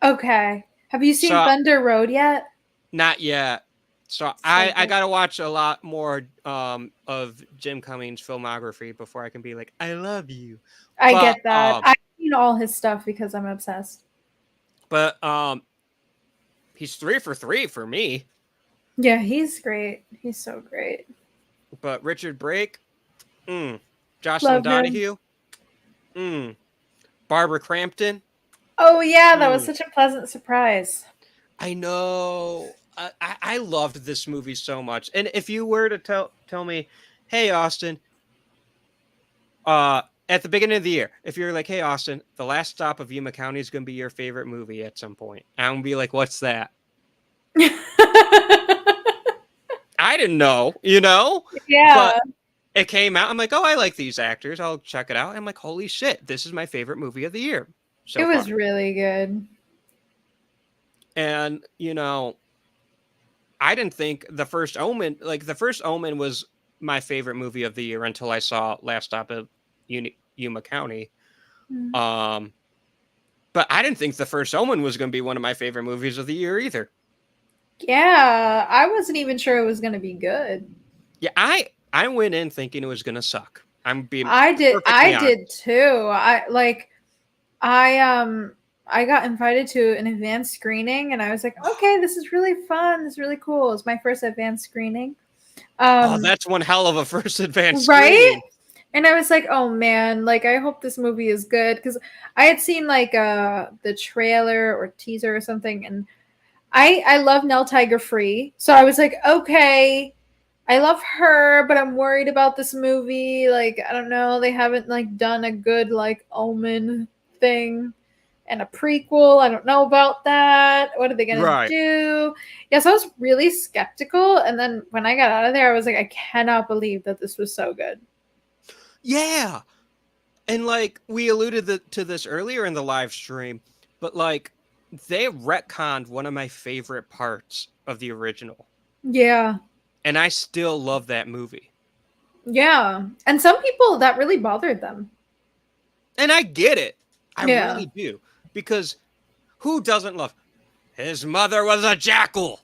Okay. Have you seen So Thunder Road yet? not yet. So I gotta watch a lot more of Jim Cummings' filmography before I can be like, I love you. I But get that. I've seen all his stuff because I'm obsessed. but he's 3 for 3 for me. Yeah, he's great. He's so great. But Richard Brake, Jocelyn Love him. Donahue, Barbara Crampton. Oh yeah, that was such a pleasant surprise. I know. I loved this movie so much. And if you were to tell me, hey Austin, at the beginning of the year, if you're like, hey Austin, the last stop of Yuma County is gonna be your favorite movie at some point, I'm gonna be like, what's that? I didn't know, Yeah. but it came out. I'm like, oh, I like these actors. I'll check it out. I'm like, holy shit, this is my favorite movie of the year. So it was far. really good. And I didn't think the First Omen, the First Omen was my favorite movie of the year until I saw Last Stop at Yuma County. Mm. But I didn't think the First Omen was going to be one of my favorite movies of the year either. Yeah, I wasn't even sure it was going to be good. Yeah, I went in thinking it was going to suck. I'm being I did honest. too. I got invited to an advanced screening and I was like, okay, this is really fun. This is really cool. It's my first advanced screening. That's one hell of a first advanced right? screening. And I was like, oh man, I hope this movie is good. Because I had seen the trailer or teaser or something, and I love Nell Tiger Free. So I was like, okay, I love her, but I'm worried about this movie. I don't know, they haven't done a good Omen thing and a prequel. I don't know about that. What are they gonna do? Yeah, so I was really skeptical. And then when I got out of there, I was like, I cannot believe that this was so good. Yeah. And we alluded to this earlier in the live stream, but they retconned one of my favorite parts of the original. Yeah. And I still love that movie. Yeah. And some people that really bothered them. And I get it. I really do. Because who doesn't love his mother was a jackal?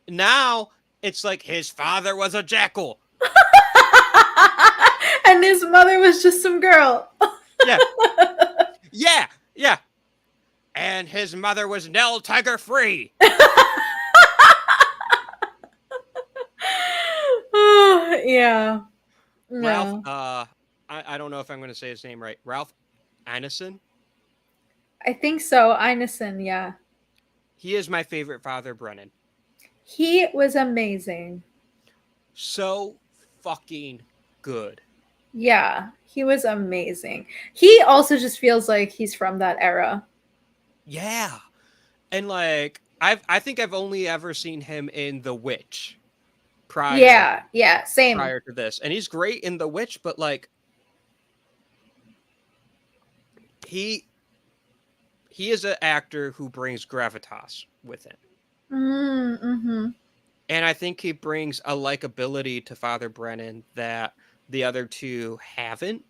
Now it's like his father was a jackal. And his mother was just some girl. Yeah. Yeah. And his mother was Nell Tiger Free. Yeah. Ralph, I don't know if I'm going to say his name right. Ralph Ineson? I think so. Ineson, yeah. He is my favorite Father Brennan. He was amazing. So fucking good. Yeah, he was amazing. He also just feels like he's from that era. Yeah. And I think I've only ever seen him in The Witch. Same. Prior to this. And he's great in The Witch, but he is an actor who brings gravitas with him. Mm-hmm. And I think he brings a likability to Father Brennan that the other two haven't.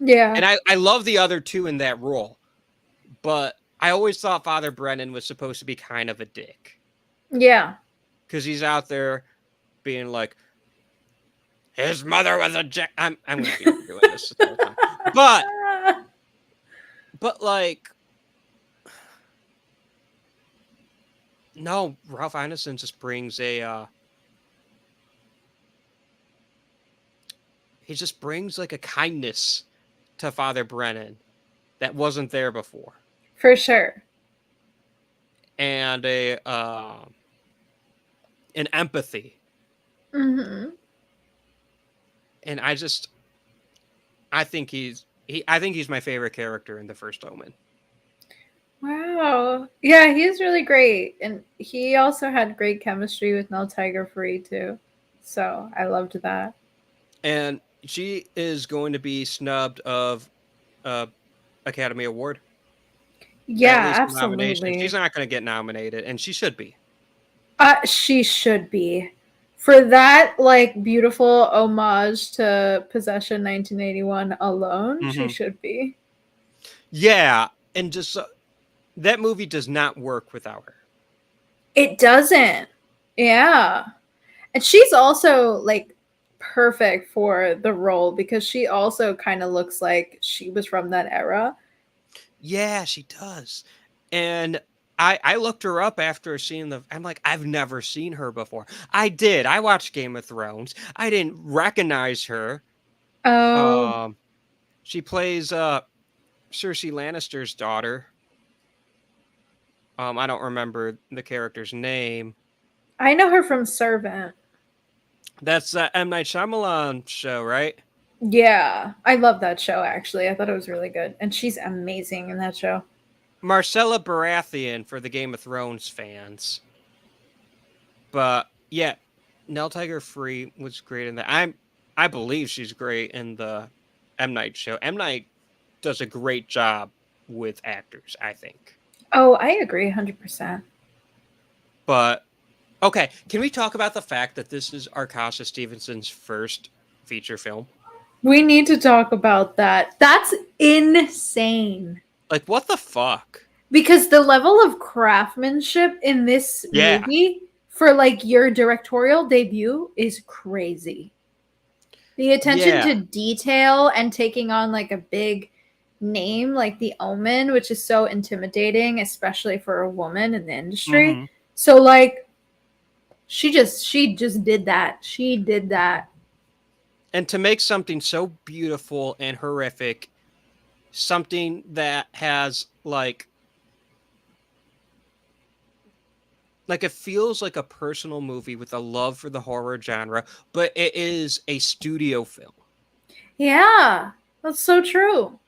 Yeah. And I love the other two in that role. But I always thought Father Brennan was supposed to be kind of a dick. Yeah. Because he's out there being like, his mother was a jack. I'm going to be doing this the whole time. But no, Ralph Ineson just brings a he just brings a kindness to Father Brennan that wasn't there before. For sure. And an empathy. Mm-hmm. And I think he's my favorite character in The First Omen. Wow. Yeah, he's really great. And he also had great chemistry with Nell Tiger Free too. So I loved that. And she is going to be snubbed of Academy Award. Yeah, absolutely. She's not going to get nominated, and she should be. She should be. For that beautiful homage to Possession 1981 alone, she should be. Yeah, and just that movie does not work without her. It doesn't. Yeah. And she's also perfect for the role because she also kind of looks like she was from that era. Yeah, she does. And I looked her up after seeing I'm like, I've never seen her before. I did. I watched Game of Thrones. I didn't recognize her. Oh. She plays Cersei Lannister's daughter. I don't remember the character's name. I know her from Servant. That's the M. Night Shyamalan show, right? Yeah, I love that show, actually. I thought it was really good. And she's amazing in that show. Marcella Baratheon for the Game of Thrones fans. But yeah, Nell Tiger Free was great in that. I believe she's great in the M. Night show. M. Night does a great job with actors, I think. Oh, I agree 100%. But okay, can we talk about the fact that this is Arkasha Stevenson's first feature film? We need to talk about that. That's insane. Like, what the fuck? Because the level of craftsmanship in this movie for like your directorial debut is crazy. The attention to detail and taking on like a big name like The Omen, which is so intimidating, especially for a woman in the industry. Mhm. So like she just did that. She did that. And to make something so beautiful and horrific, something that has like it feels like a personal movie with a love for the horror genre, but it is a studio film. Yeah, that's so true.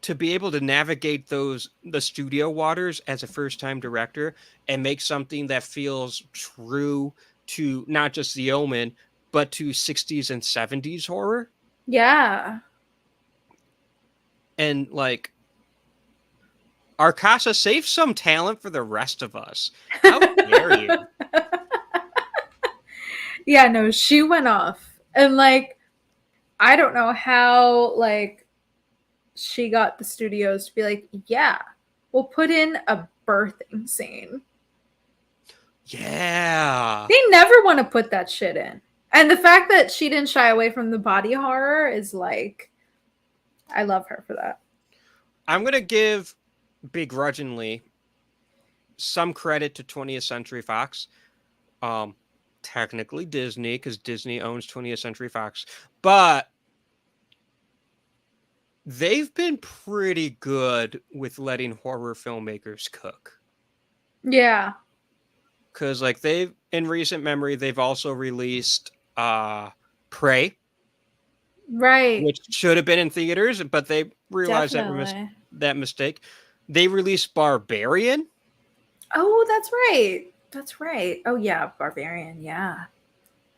To be able to navigate the studio waters as a first-time director and make something that feels true to not just The Omen, but to 60s and 70s horror. Yeah. And like Arkasha, save some talent for the rest of us. How dare you? Yeah, no, she went off. And like I don't know how like she got the studios to be like, yeah, we'll put in a birthing scene. Yeah. They never want to put that shit in. And the fact that she didn't shy away from the body horror is like, I love her for that. I'm going to give begrudgingly some credit to 20th Century Fox. Technically Disney, because Disney owns 20th Century Fox. But they've been pretty good with letting horror filmmakers cook. Yeah. Because like they've, in recent memory, they've also released Prey. Right. Which should have been in theaters, but they realized that mistake. They released Barbarian. Oh, that's right. That's right. Oh, yeah. Barbarian. Yeah.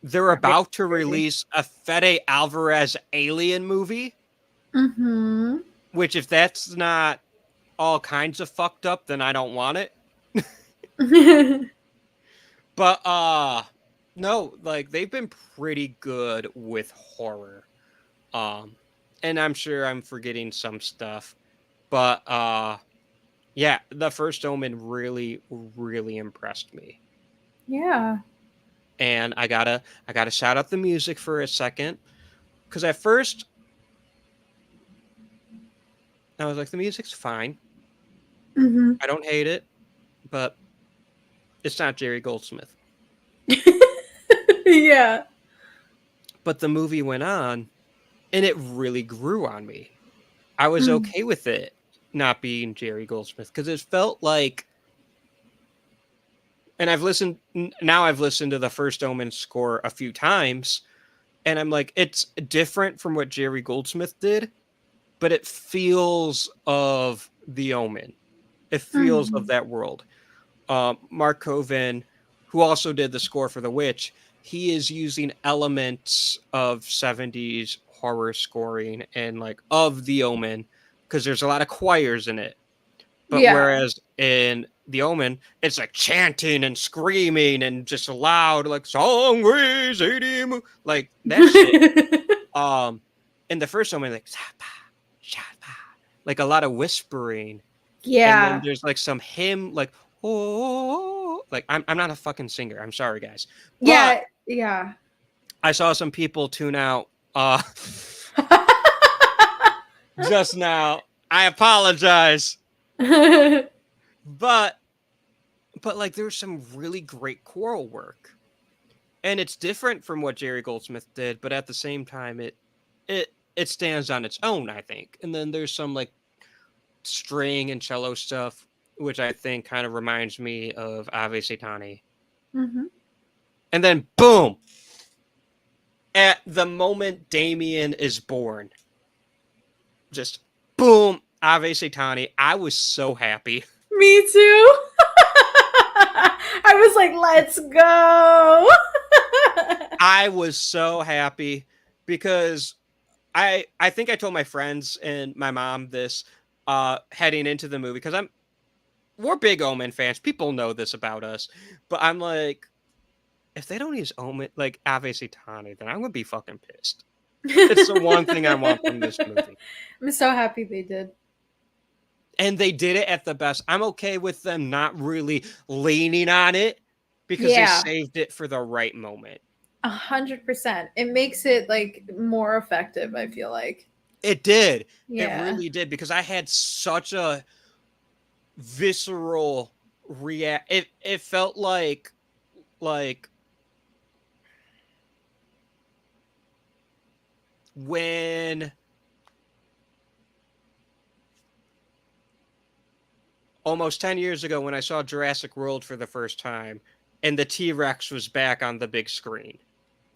They're about to release a Fede Alvarez Alien movie. Mm-hmm. Which, if that's not all kinds of fucked up, then I don't want it. But, no, like, they've been pretty good with horror. And I'm sure I'm forgetting some stuff. But, yeah, the First Omen really, really impressed me. Yeah. And I gotta shout out the music for a second. Because at first, I was like, the music's fine. Mm-hmm. I don't hate it. But it's not Jerry Goldsmith. Yeah. But the movie went on, and it really grew on me. I was okay with it not being Jerry Goldsmith, because it felt like, and I've listened to the First Omen score a few times, and I'm like, it's different from what Jerry Goldsmith did, but it feels of The Omen. It feels of that world. Mark Coven, who also did the score for The Witch, he is using elements of 70s horror scoring and like of The Omen, because there's a lot of choirs in it. But whereas in The Omen, it's like chanting and screaming and just loud, like song like that shit. In the First Omen, like a lot of whispering. Yeah. And then there's like some hymn, like oh, like I'm not a fucking singer. I'm sorry, guys. But yeah. I saw some people tune out just now. I apologize. But like there's some really great choral work. And it's different from what Jerry Goldsmith did, but at the same time it stands on its own, I think. And then there's some like string and cello stuff, which I think kind of reminds me of Ave Satani. Mm-hmm. And then boom! At the moment Damien is born, just boom, Ave Satani. I was so happy. Me too. I was like, let's go. I was so happy because I think I told my friends and my mom this heading into the movie, because we're big Omen fans. People know this about us. But I'm like, if they don't use Omen, like Ave Satani, then I'm going to be fucking pissed. It's the one thing I want from this movie. I'm so happy they did. And they did it at the best. I'm okay with them not really leaning on it because they saved it for the right moment. 100%. It makes it like more effective, I feel like. It did. Yeah. It really did, because I had such a visceral react. It felt like when almost 10 years ago when I saw Jurassic World for the first time and the T-Rex was back on the big screen.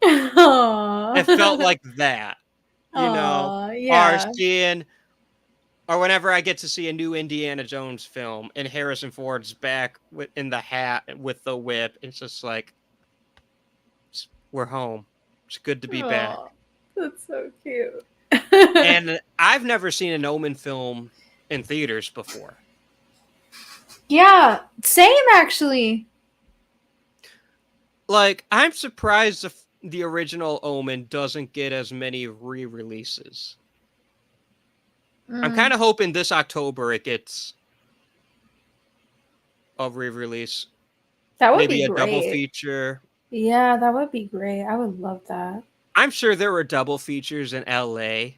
Aww. It felt like that. You know, or whenever I get to see a new Indiana Jones film and Harrison Ford's back in the hat with the whip, it's just like, we're home. It's good to be back. That's so cute. And I've never seen an Omen film in theaters before. Yeah, same actually. Like, I'm surprised if the original Omen doesn't get as many re-releases. I'm kind of hoping this October it gets a re-release. That would Maybe be a great. double feature. Yeah, that would be great. I would love that. I'm sure there were double features in LA.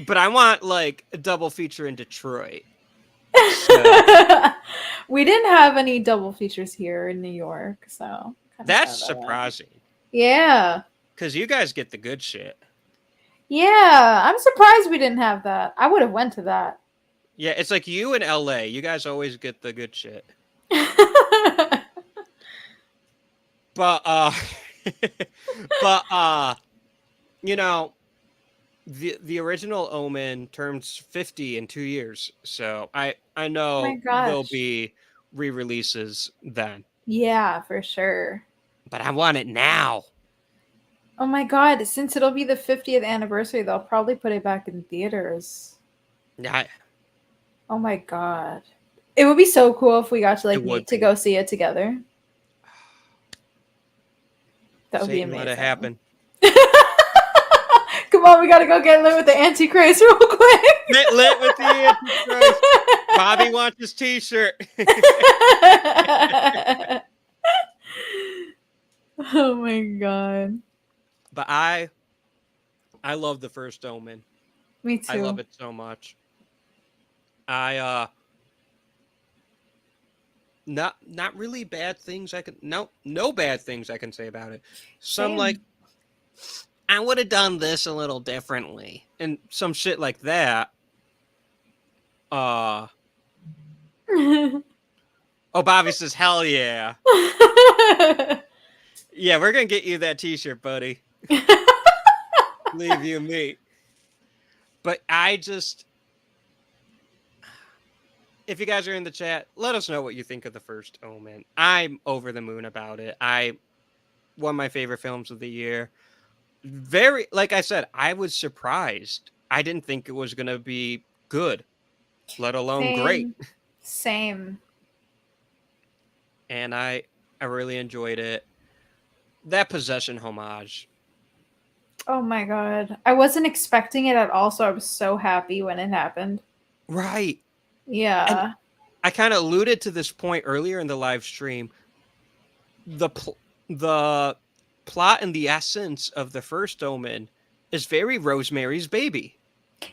But I want like a double feature in Detroit. So. We didn't have any double features here in New York, so that's surprising. Yeah. Because you guys get the good shit. Yeah, I'm surprised we didn't have that. I would have went to that. Yeah, it's like you in LA. You guys always get the good shit. But you know, the original Omen turns 50 in 2 years, so I know there'll be re-releases then. Yeah, for sure. But I want it now. Oh my god! Since it'll be the 50th anniversary, they'll probably put it back in theaters. Yeah. Oh my god! It would be so cool if we got to like meet to go see it together. That would be amazing. Let it happen. Come on, we gotta go get lit with the Antichrist real quick. Get lit with the Antichrist. Bobby wants his t-shirt. Oh my god. But I love the first Omen. Me too. I love it so much. Not really bad things no bad things I can say about it. Some like, I would have done this a little differently, and some shit like that. Oh, Bobby says, hell yeah. Yeah, we're gonna get you that t-shirt, buddy. Leave you me. But if you guys are in the chat, let us know what you think of the first Omen. I'm over the moon about it. One of my favorite films of the year. Very, like I said, I was surprised. I didn't think it was gonna be good, let alone great. Same. And I really enjoyed it. That possession homage. Oh my god. I wasn't expecting it at all, so I was so happy when it happened. Right. Yeah. And I kind of alluded to this point earlier in the live stream. The plot and the essence of the first Omen is very Rosemary's Baby.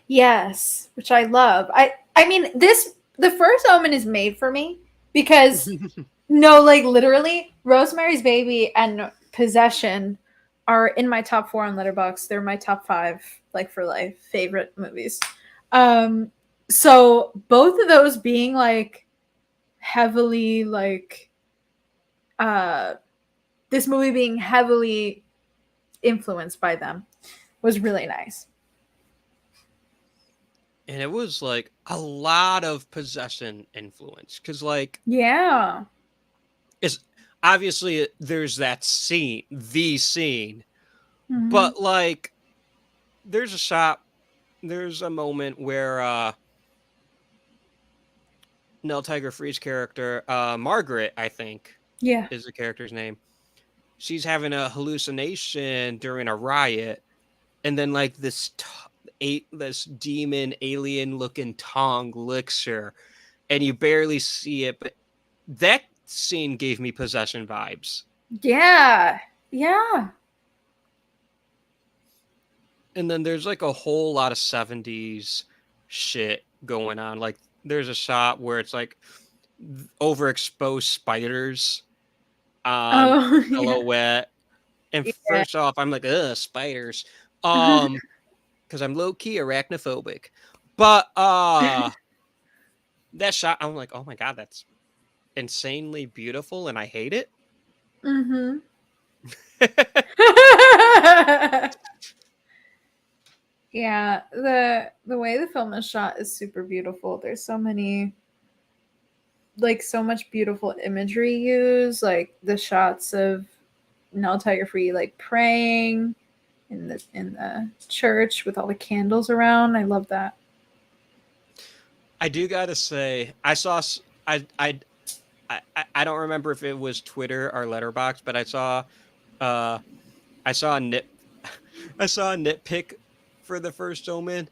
Yes, which I love. I mean, the first Omen is made for me because no, like literally, Rosemary's Baby and Possession are in my top 4 on Letterboxd. They're my top 5, like for life, favorite movies. So both of those being like heavily like this movie being heavily influenced by them was really nice. And it was like a lot of possession influence because, like, Yeah. it's obviously there's that scene, the scene, Mhm. but like, there's a moment where Nell Tiger Free's character, Margaret, I think, Yeah. is the character's name. She's having a hallucination during a riot, and then like this demon alien looking tongue licks her, and you barely see it, but that scene gave me possession vibes. Yeah. Yeah. And then there's like a whole lot of 70s shit going on. Like there's a shot where it's like overexposed spiders on Oh, yeah. silhouette. And Yeah. first off, I'm like, ugh, spiders. Because I'm low-key arachnophobic. But that shot, I'm like, oh my god, that's insanely beautiful, and I hate it. Mhm. Yeah, the way the film is shot is super beautiful. There's so many like so much beautiful imagery used, like the shots of Nell Tiger Free like praying in the church with all the candles around. I love that. I do gotta say, I don't remember if it was Twitter or Letterboxd, but uh I saw a nitpick for the First Omen,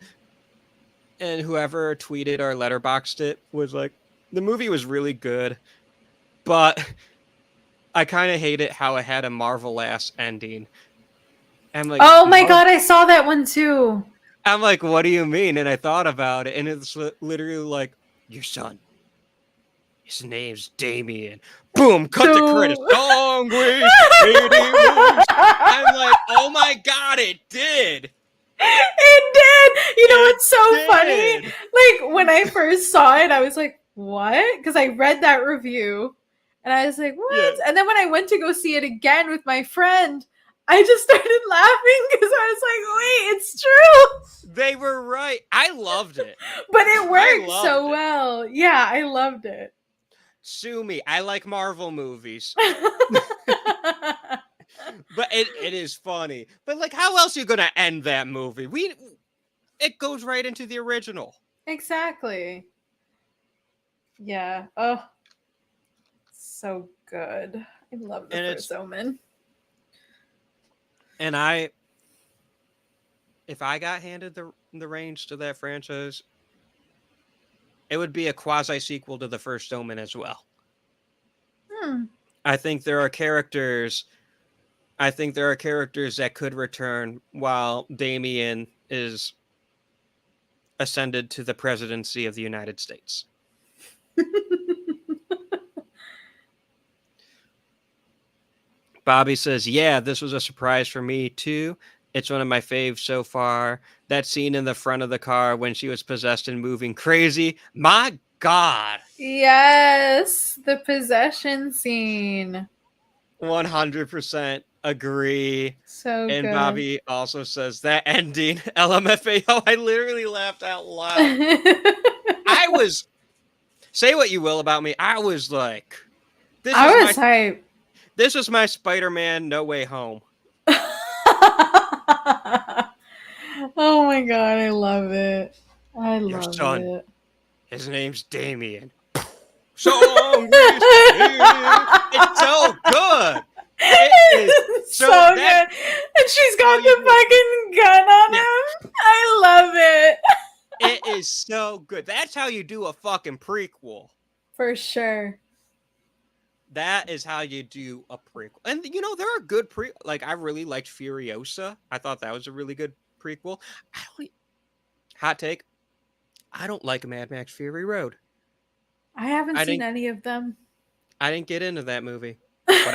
and whoever tweeted or Letterboxd it was like, the movie was really good, but I kind of hate it how it had a Marvel ass ending. I'm like, Oh my god, I saw that one too. I'm like, what do you mean? And I thought about it, and it's literally like, your son, his name's Damien. Boom, cut the credits. Hungry, I'm like, oh my god, it did. It did. You know what's so funny? Like when I first saw it, I was like, "What?" Because I read that review, and I was like, "What?" Yeah. And then when I went to go see it again with my friend, I just started laughing because I was like, "Wait, it's true." They were right. I loved it. But it worked loved so it. well. Yeah, I loved it. Sue me. I like Marvel movies. But it is funny. But like, how else are you gonna end that movie? It goes right into the original. Exactly. Yeah. Oh, so good. I love the First Omen. And if I got handed the reins to that franchise, it would be a quasi sequel to the First Omen as well. I think there are characters that could return while Damien is ascended to the presidency of the United States. Bobby says, yeah, this was a surprise for me too. It's one of my faves so far. That scene in the front of the car when she was possessed and moving crazy. My God. Yes, the possession scene. 100% agree. So and good. Bobby also says that ending, LMFAO, I literally laughed out loud. I was, say what you will about me, I was like, I was hype. This was my Spider-Man No Way Home. Oh my god, I love it. I Your love son, it. his name's Damien. So it's so good. It's so good. And she's got the fucking gun on him. I love it. It is so good. That's how you do a fucking prequel. For sure. That is how you do a prequel. And you know, there are good like I really liked Furiosa. I thought that was a really good prequel. Hot take. I don't like Mad Max Fury Road. I haven't seen any of them. I didn't get into that movie. But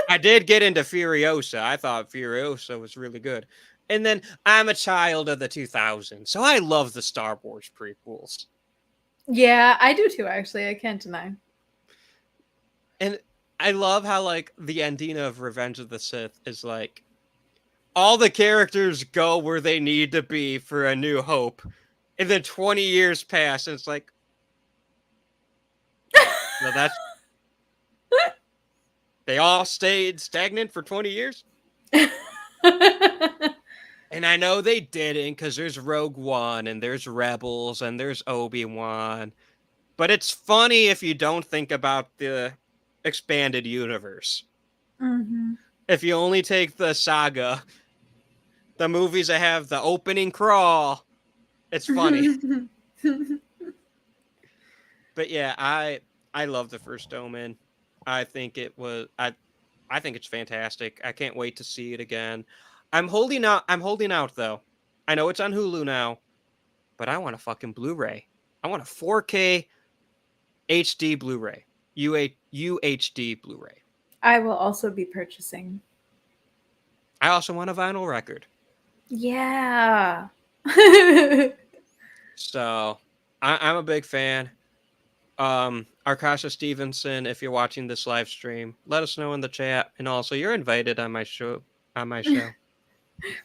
I I did get into Furiosa. I thought Furiosa was really good. And then I'm a child of the 2000s, so I love the Star Wars prequels. Yeah, I do too, actually. I can't deny. And I love how, like, the ending of Revenge of the Sith is like, all the characters go where they need to be for A New Hope. And then 20 years pass, and it's like, well, that's... They all stayed stagnant for 20 years? And I know they didn't, because there's Rogue One, and there's Rebels, and there's Obi-Wan. But it's funny if you don't think about the expanded universe. Mm-hmm. If you only take the saga, the movies that have the opening crawl, it's funny. But yeah, I love the First Omen. I think it was I think it's fantastic. I can't wait to see it again. I'm holding out though. I know it's on Hulu now, but I want a fucking Blu-ray. I want a 4K HD Blu-ray. UHD Blu-ray. I will also be purchasing. I also want a vinyl record. Yeah. So I'm a big fan. Arkasha Stevenson, if you're watching this live stream, let us know in the chat. And also, you're invited on my show.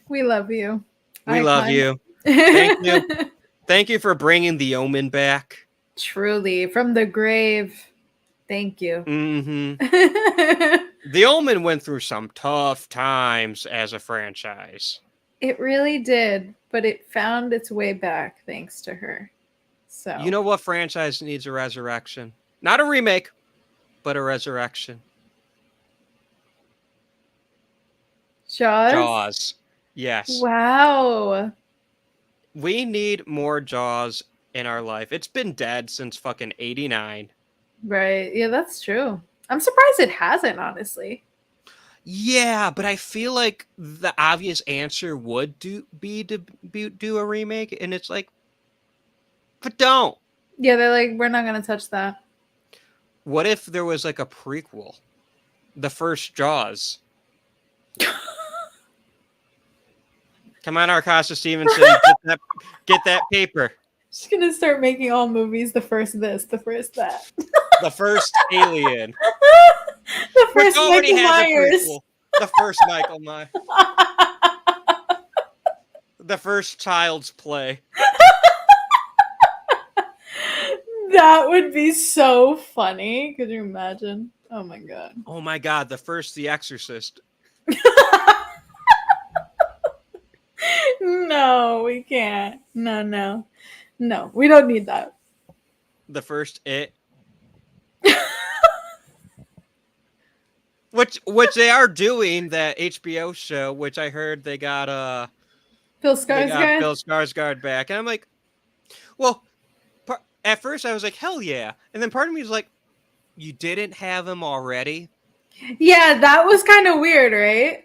We love you. We love you. Thank you. Thank you for bringing the Omen back. Truly, from the grave. Thank you. Mm-hmm. The Omen went through some tough times as a franchise. It really did, but it found its way back thanks to her. So You know what franchise needs a resurrection? Not a remake, but a resurrection. Jaws? Jaws. Yes. Wow. We need more Jaws in our life. It's been dead since fucking 89. Right. Yeah, that's true. I'm surprised it hasn't, honestly. Yeah, but I feel like the obvious answer would do a remake, and it's like, but don't. Yeah, they're like, we're not going to touch that. What if there was like a prequel? The first Jaws. Come on, Arkasha Stevenson. Get that paper. Just going to start making all movies the first this, the first that. The first Alien. The first Which already Michael has Myers. a prequel. The first Michael Myers. The first Child's Play. That would be so funny. Could you imagine? Oh my god. Oh my god, the first The Exorcist. No, we can't. No, we don't need that. The first It. Which they are doing, that HBO show, which I heard they got Bill Skarsgård. Bill Skarsgård back. And I'm like, well, at first I was like, hell yeah. And then part of me was like, you didn't have him already? Yeah, that was kind of weird, right?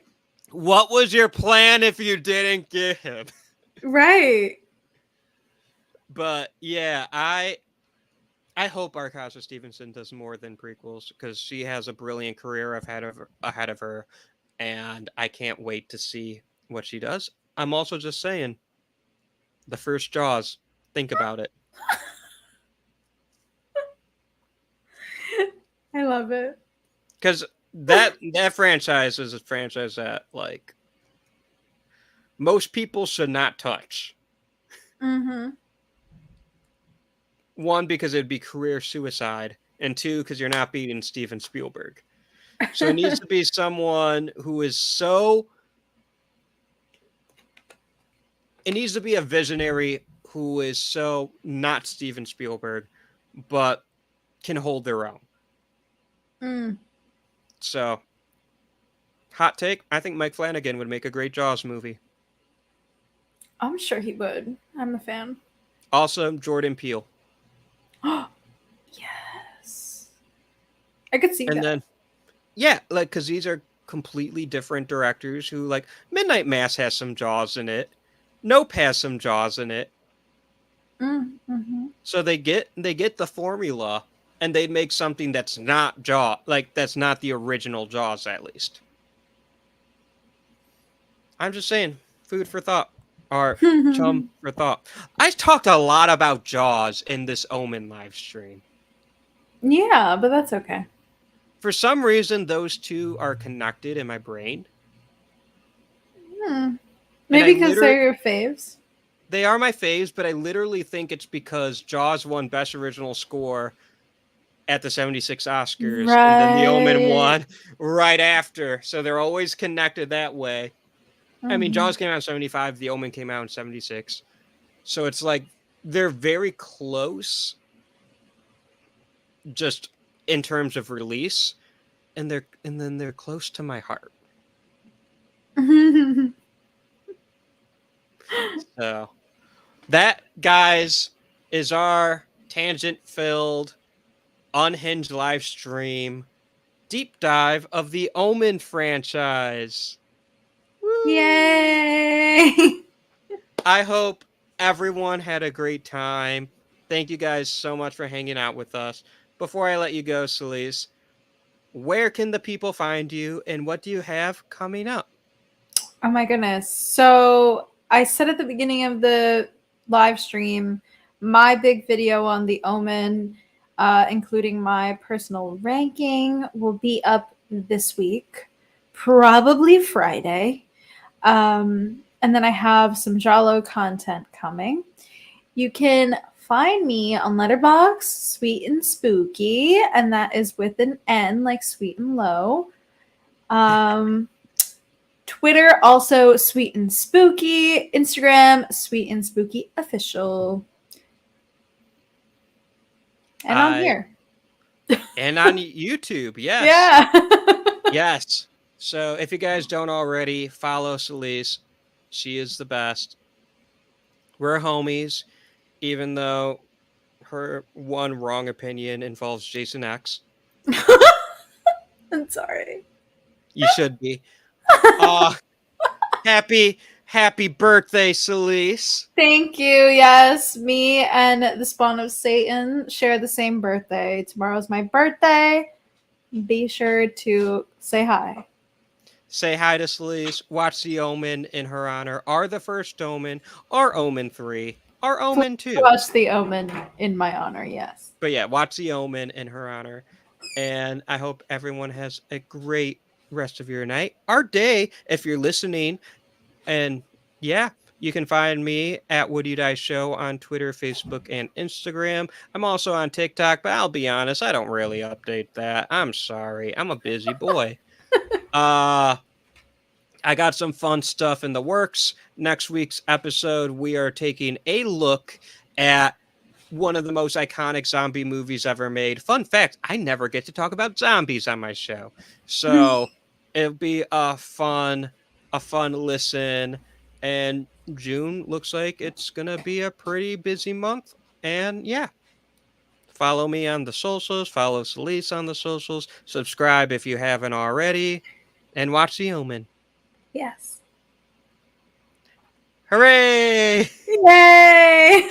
What was your plan if you didn't get him? Right. But yeah, I hope Arkasha Stevenson does more than prequels, because she has a brilliant career ahead of her, and I can't wait to see what she does. I'm also just saying, the first Jaws, think about it. I love it. Because that franchise is a franchise that, like, most people should not touch. Mm-hmm. One, because it'd be career suicide, and two, because you're not beating Steven Spielberg. So it needs to be someone who is so... It needs to be a visionary who is so not Steven Spielberg, but can hold their own. Mm. So, hot take, I think Mike Flanagan would make a great Jaws movie. I'm sure he would. I'm a fan. Also, Jordan Peele. Yes. I could see that. And then, yeah, like, because these are completely different directors who, like, Midnight Mass has some Jaws in it. Nope has some Jaws in it. Mm-hmm. So they get the formula, and they'd make something that's not Jaws, like that's not the original Jaws, at least. I'm just saying, food for thought, or chum for thought. I talked a lot about Jaws in this Omen live stream. Yeah, but that's okay. For some reason, those two are connected in my brain. Maybe because they're your faves. They are my faves, but I literally think it's because Jaws won Best Original Score at the 76 Oscars, and then The Omen won right after. So they're always connected that way. I mean, Jaws came out in 75, The Omen came out in 76. So it's like they're very close just in terms of release, and then they're close to my heart. So that, guys, is our tangent-filled, unhinged live stream deep dive of the Omen franchise. Woo! Yay! I hope everyone had a great time. Thank you guys so much for hanging out with us. Before I let you go, Selis, where can the people find you, and what do you have coming up? Oh my goodness. So I said at the beginning of the live stream, my big video on The Omen, including my personal ranking, will be up this week, probably Friday. And then I have some Jalo content coming. You can find me on Letterboxd, Sweet and Spooky, and that is with an N, like sweet and low. Twitter, also Sweet and Spooky. Instagram, Sweet and Spooky Official. And I'm here. And on YouTube, yes. Yeah. Yes. So if you guys don't already, follow Selis. She is the best. We're homies, even though her one wrong opinion involves Jason X. I'm sorry. You should be. Happy birthday, Selis. Thank you. Yes, me and the Spawn of Satan share the same birthday. Tomorrow's my birthday. Be sure to say hi. Say hi to Selis. Watch The Omen in her honor. Are the First Omen, or Omen 3, or Omen 2. Watch The Omen in my honor, yes. But yeah, watch The Omen in her honor. And I hope everyone has a great rest of your night, or day, if you're listening. And yeah, you can find me at Would You Die Show on Twitter, Facebook, and Instagram. I'm also on TikTok, but I'll be honest, I don't really update that. I'm sorry. I'm a busy boy. I got some fun stuff in the works. Next week's episode, we are taking a look at one of the most iconic zombie movies ever made. Fun fact, I never get to talk about zombies on my show. So it'll be a fun listen. And June looks like it's going to be a pretty busy month. And yeah, follow me on the socials. Follow Selis on the socials. Subscribe if you haven't already. And watch The Omen. Yes. Hooray! Yay!